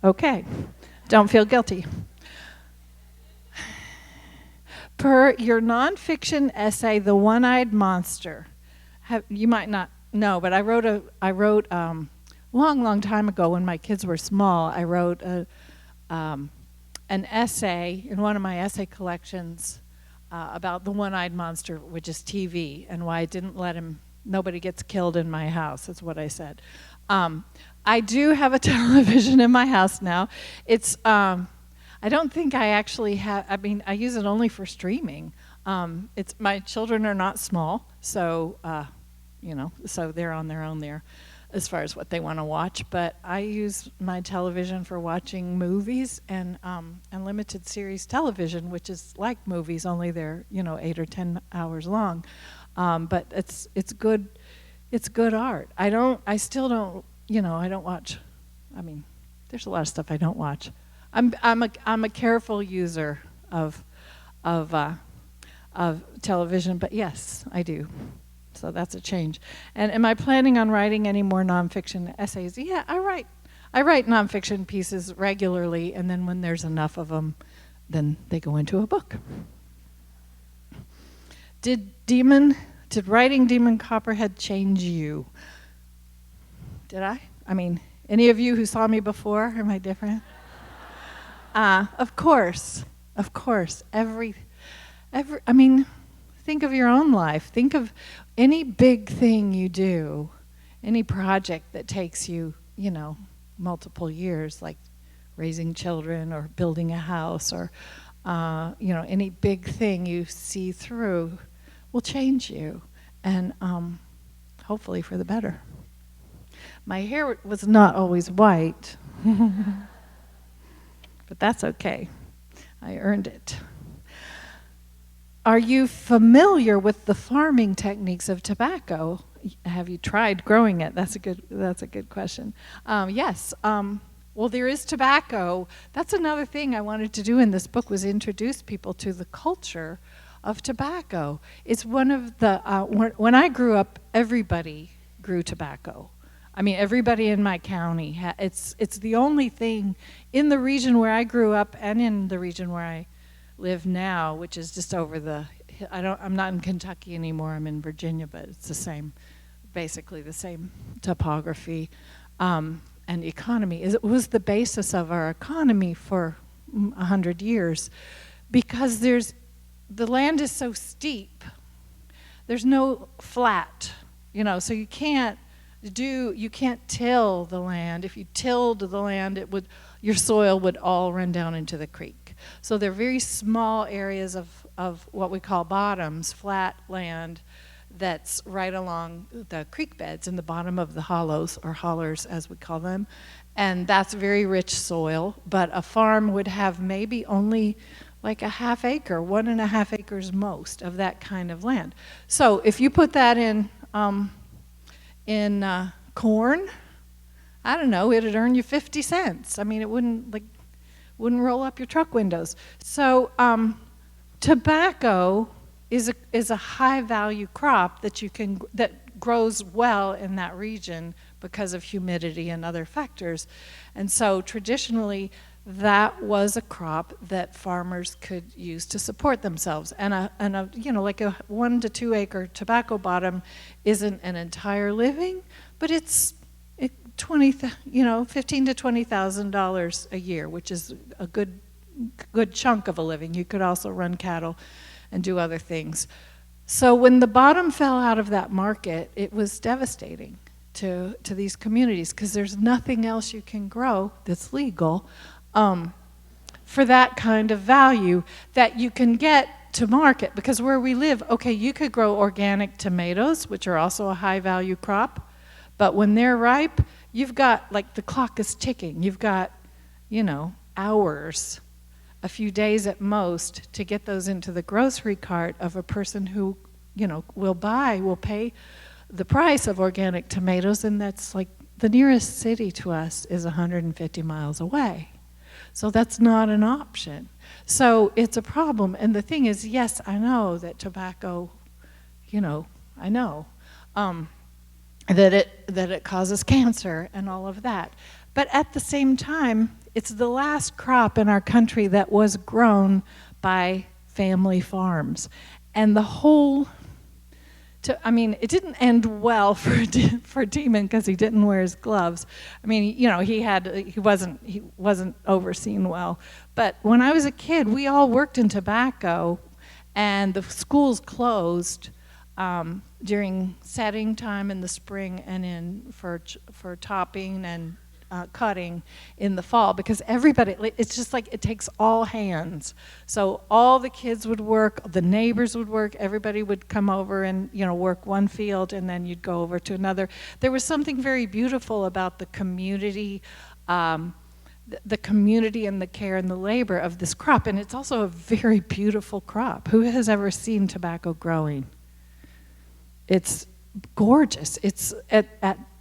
okay, don't feel guilty. Per your nonfiction essay, The One-Eyed Monster, you might not know, but I wrote long time ago when my kids were small, I wrote an essay in one of my essay collections about the one-eyed monster, which is TV, and why I didn't let nobody gets killed in my house. That's what I said. I do have a television in my house now. It's, I don't think I actually have, I use it only for streaming. My children are not small, so, so they're on their own there as far as what they want to watch, but I use my television for watching movies and limited series television, which is like movies, only they're 8 or 10 hours long, but it's good art. I still don't I don't watch. There's a lot of stuff I don't watch. I'm a careful user of television, but yes, I do. So that's a change. And am I planning on writing any more nonfiction essays? Yeah, I write nonfiction pieces regularly, and then when there's enough of them, then they go into a book. Did writing Demon Copperhead change you? Did I? I mean, any of you who saw me before, am I different? Of course. I mean, think of your own life. Think of any big thing you do, any project that takes you, multiple years, like raising children or building a house or, any big thing you see through will change you, and hopefully for the better. My hair was not always white, but that's okay. I earned it. Are you familiar with the farming techniques of tobacco? Have you tried growing it? That's a good question. Yes. Well, there is tobacco. That's another thing I wanted to do in this book, was introduce people to the culture of tobacco. It's one of the when I grew up, everybody grew tobacco. I mean, everybody in my county. It's the only thing in the region where I grew up and in the region where I live now, which is just over the. I'm not in Kentucky anymore. I'm in Virginia, but it's the same, basically the same topography and economy. It was the basis of our economy for 100 years, because the land is so steep. There's no flat, so you can't till the land. If you tilled the land, your soil would all run down into the creek. So they're very small areas of what we call bottoms, flat land, that's right along the creek beds in the bottom of the hollows, or hollers as we call them. And that's very rich soil, but a farm would have maybe only like a half acre, 1.5 acres most of that kind of land. So if you put that in corn, I don't know, it'd earn you 50 cents. I mean, it wouldn't roll up your truck windows. So tobacco is a high value crop that grows well in that region because of humidity and other factors. And so traditionally, that was a crop that farmers could use to support themselves. And like a 1 to 2 acre tobacco bottom isn't an entire living, but it's $15,000 to $20,000 a year, which is a good chunk of a living. You could also run cattle and do other things. So when the bottom fell out of that market, it was devastating to these communities, because there's nothing else you can grow that's legal for that kind of value that you can get to market. Because where we live, okay, you could grow organic tomatoes, which are also a high value crop, but when they're ripe, you've got, like, the clock is ticking. You've got, hours, a few days at most, to get those into the grocery cart of a person who, will pay the price of organic tomatoes, and that's like the nearest city to us is 150 miles away. So that's not an option. So it's a problem. And the thing is, yes, I know that tobacco, I know that it causes cancer and all of that. But at the same time, it's the last crop in our country that was grown by family farms. And the whole, it didn't end well for Demon, because he didn't wear his gloves. I mean, he wasn't overseen well. But when I was a kid, we all worked in tobacco, and the schools closed during setting time in the spring and for topping and cutting in the fall, because it's just like it takes all hands. So all the kids would work, the neighbors would work, everybody would come over and work one field, and then you'd go over to another. There was something very beautiful about the community, and the care and the labor of this crop, and it's also a very beautiful crop. Who has ever seen tobacco growing? It's gorgeous. It's at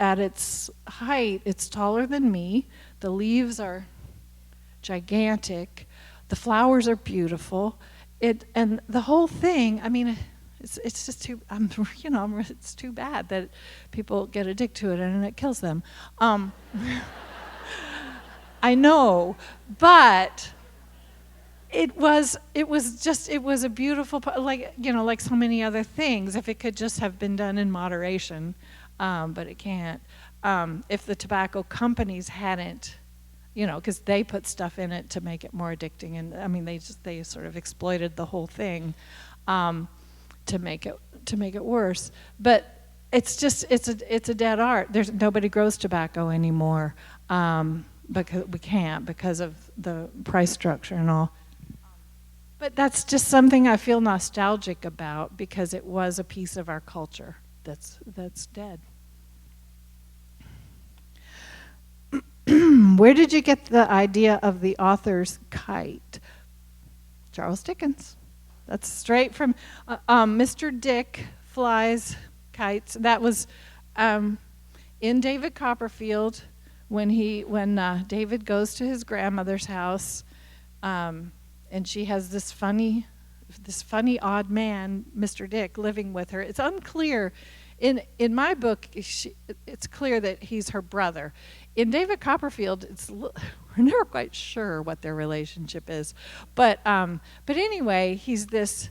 its height, it's taller than me. The leaves are gigantic. The flowers are beautiful. And the whole thing, It's just too, it's too bad that people get addicted to it and it kills them. I know, but it was a beautiful, like so many other things, if it could just have been done in moderation, but it can't. If the tobacco companies hadn't, because they put stuff in it to make it more addicting, and I mean they sort of exploited the whole thing to make it worse. But it's a dead art. Nobody grows tobacco anymore because we can't, because of the price structure and all. But that's just something I feel nostalgic about, because it was a piece of our culture that's dead. Where did you get the idea of the author's kite? Charles Dickens. That's straight from Mr. Dick flies kites. That was in David Copperfield when David goes to his grandmother's house, and she has this funny odd man, Mr. Dick, living with her. It's unclear. In my book, it's clear that he's her brother. In David Copperfield, we're never quite sure what their relationship is. But anyway, he's this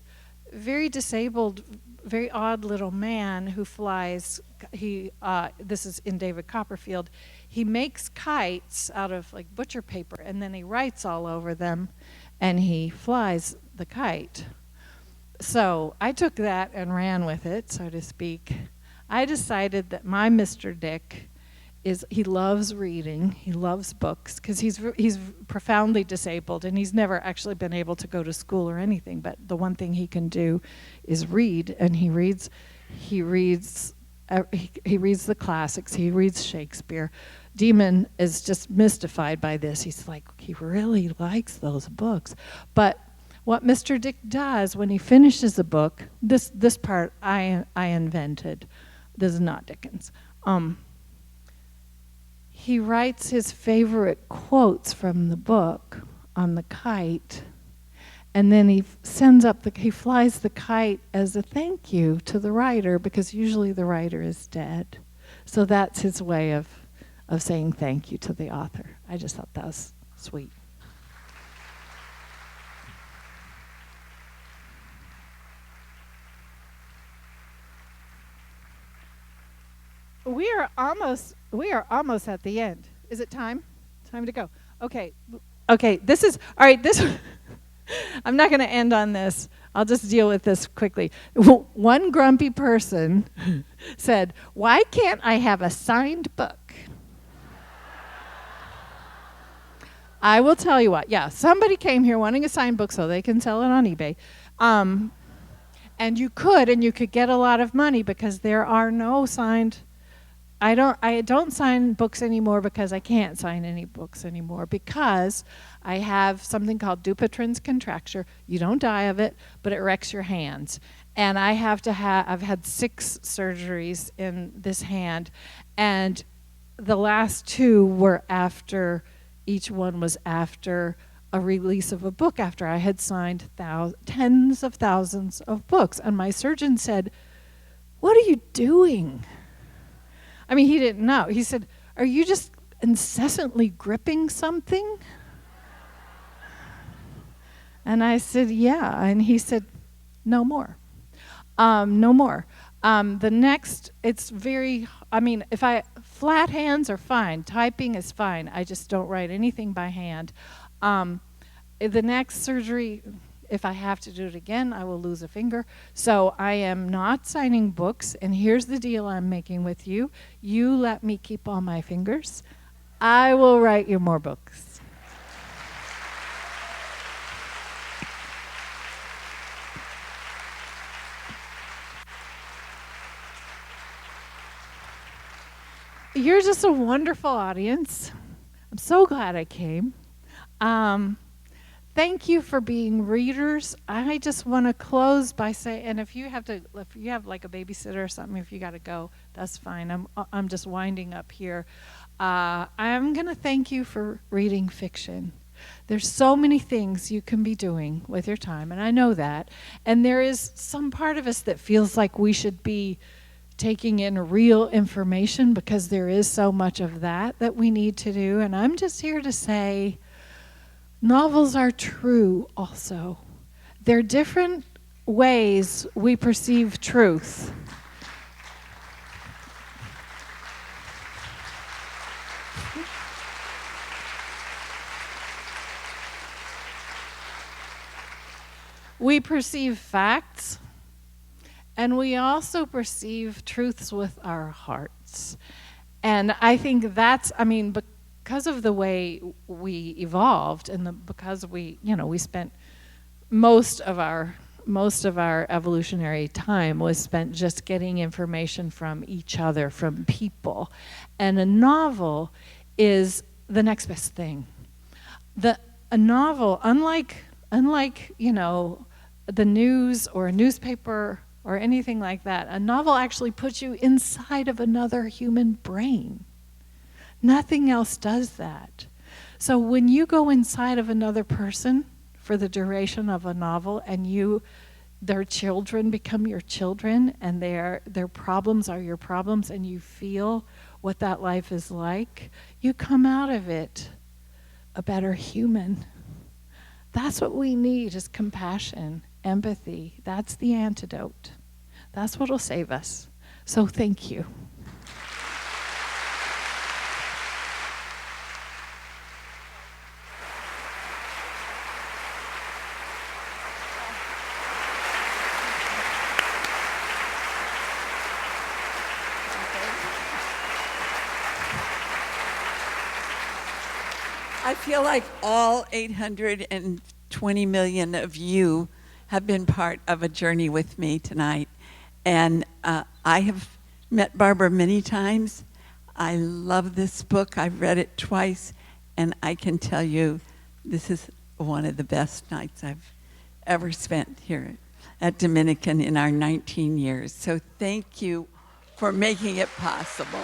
very disabled, very odd little man who flies. This is in David Copperfield. He makes kites out of like butcher paper, and then he writes all over them, and he flies the kite. So I took that and ran with it, so to speak. I decided that my Mr. Dick he loves reading, he loves books, because he's profoundly disabled, and he's never actually been able to go to school or anything, but the one thing he can do is read, and he reads the classics, he reads Shakespeare. Demon is just mystified by this. He's like, he really likes those books. But what Mr. Dick does when he finishes a book, this part I invented. This is not Dickens. He writes his favorite quotes from the book on the kite, and then he flies the kite as a thank you to the writer, because usually the writer is dead. So that's his way of saying thank you to the author. I just thought that was sweet. We are almost at the end. Is it time? Time to go. Okay. This is all right. I'm not going to end on this. I'll just deal with this quickly. One grumpy person said, "Why can't I have a signed book?" I will tell you what. Yeah, somebody came here wanting a signed book so they can sell it on eBay. And you could get a lot of money, because there are no signed. I don't sign books anymore, because I can't sign any books anymore, because I have something called Dupuytren's contracture. You don't die of it, but it wrecks your hands. And I've had 6 surgeries in this hand, and the last 2 were after, each one was after a release of a book, after I had signed tens of thousands of books. And my surgeon said, "What are you doing?" I mean, he didn't know. He said, "Are you just incessantly gripping something?" And I said, "Yeah." And he said, "No more. No more." The next, flat hands are fine. Typing is fine. I just don't write anything by hand. The next surgery, if I have to do it again, I will lose a finger. So I am not signing books, and here's the deal I'm making with you. You let me keep all my fingers. I will write you more books. You're just a wonderful audience. I'm so glad I came. Thank you for being readers. I just want to close by saying, and if you have like a babysitter or something, if you got to go, that's fine. I'm just winding up here. I'm going to thank you for reading fiction. There's so many things you can be doing with your time, and I know that. And there is some part of us that feels like we should be taking in real information because there is so much of that we need to do. And I'm just here to say novels are true also. They're different ways we perceive truth. We perceive facts, and we also perceive truths with our hearts. And I think that's, because of the way we evolved, and because we spent most of our evolutionary time was spent just getting information from each other, from people. And a novel is the next best thing. A novel, unlike the news or a newspaper or anything like that, a novel actually puts you inside of another human brain. Nothing else does that. So when you go inside of another person for the duration of a novel, and their children become your children, and their problems are your problems, and you feel what that life is like, you come out of it a better human. That's what we need, is compassion, empathy. That's the antidote. That's what will save us. So thank you. I feel like all 820 million of you have been part of a journey with me tonight. And I have met Barbara many times. I love this book. I've read it twice. And I can tell you, this is one of the best nights I've ever spent here at Dominican in our 19 years. So thank you for making it possible.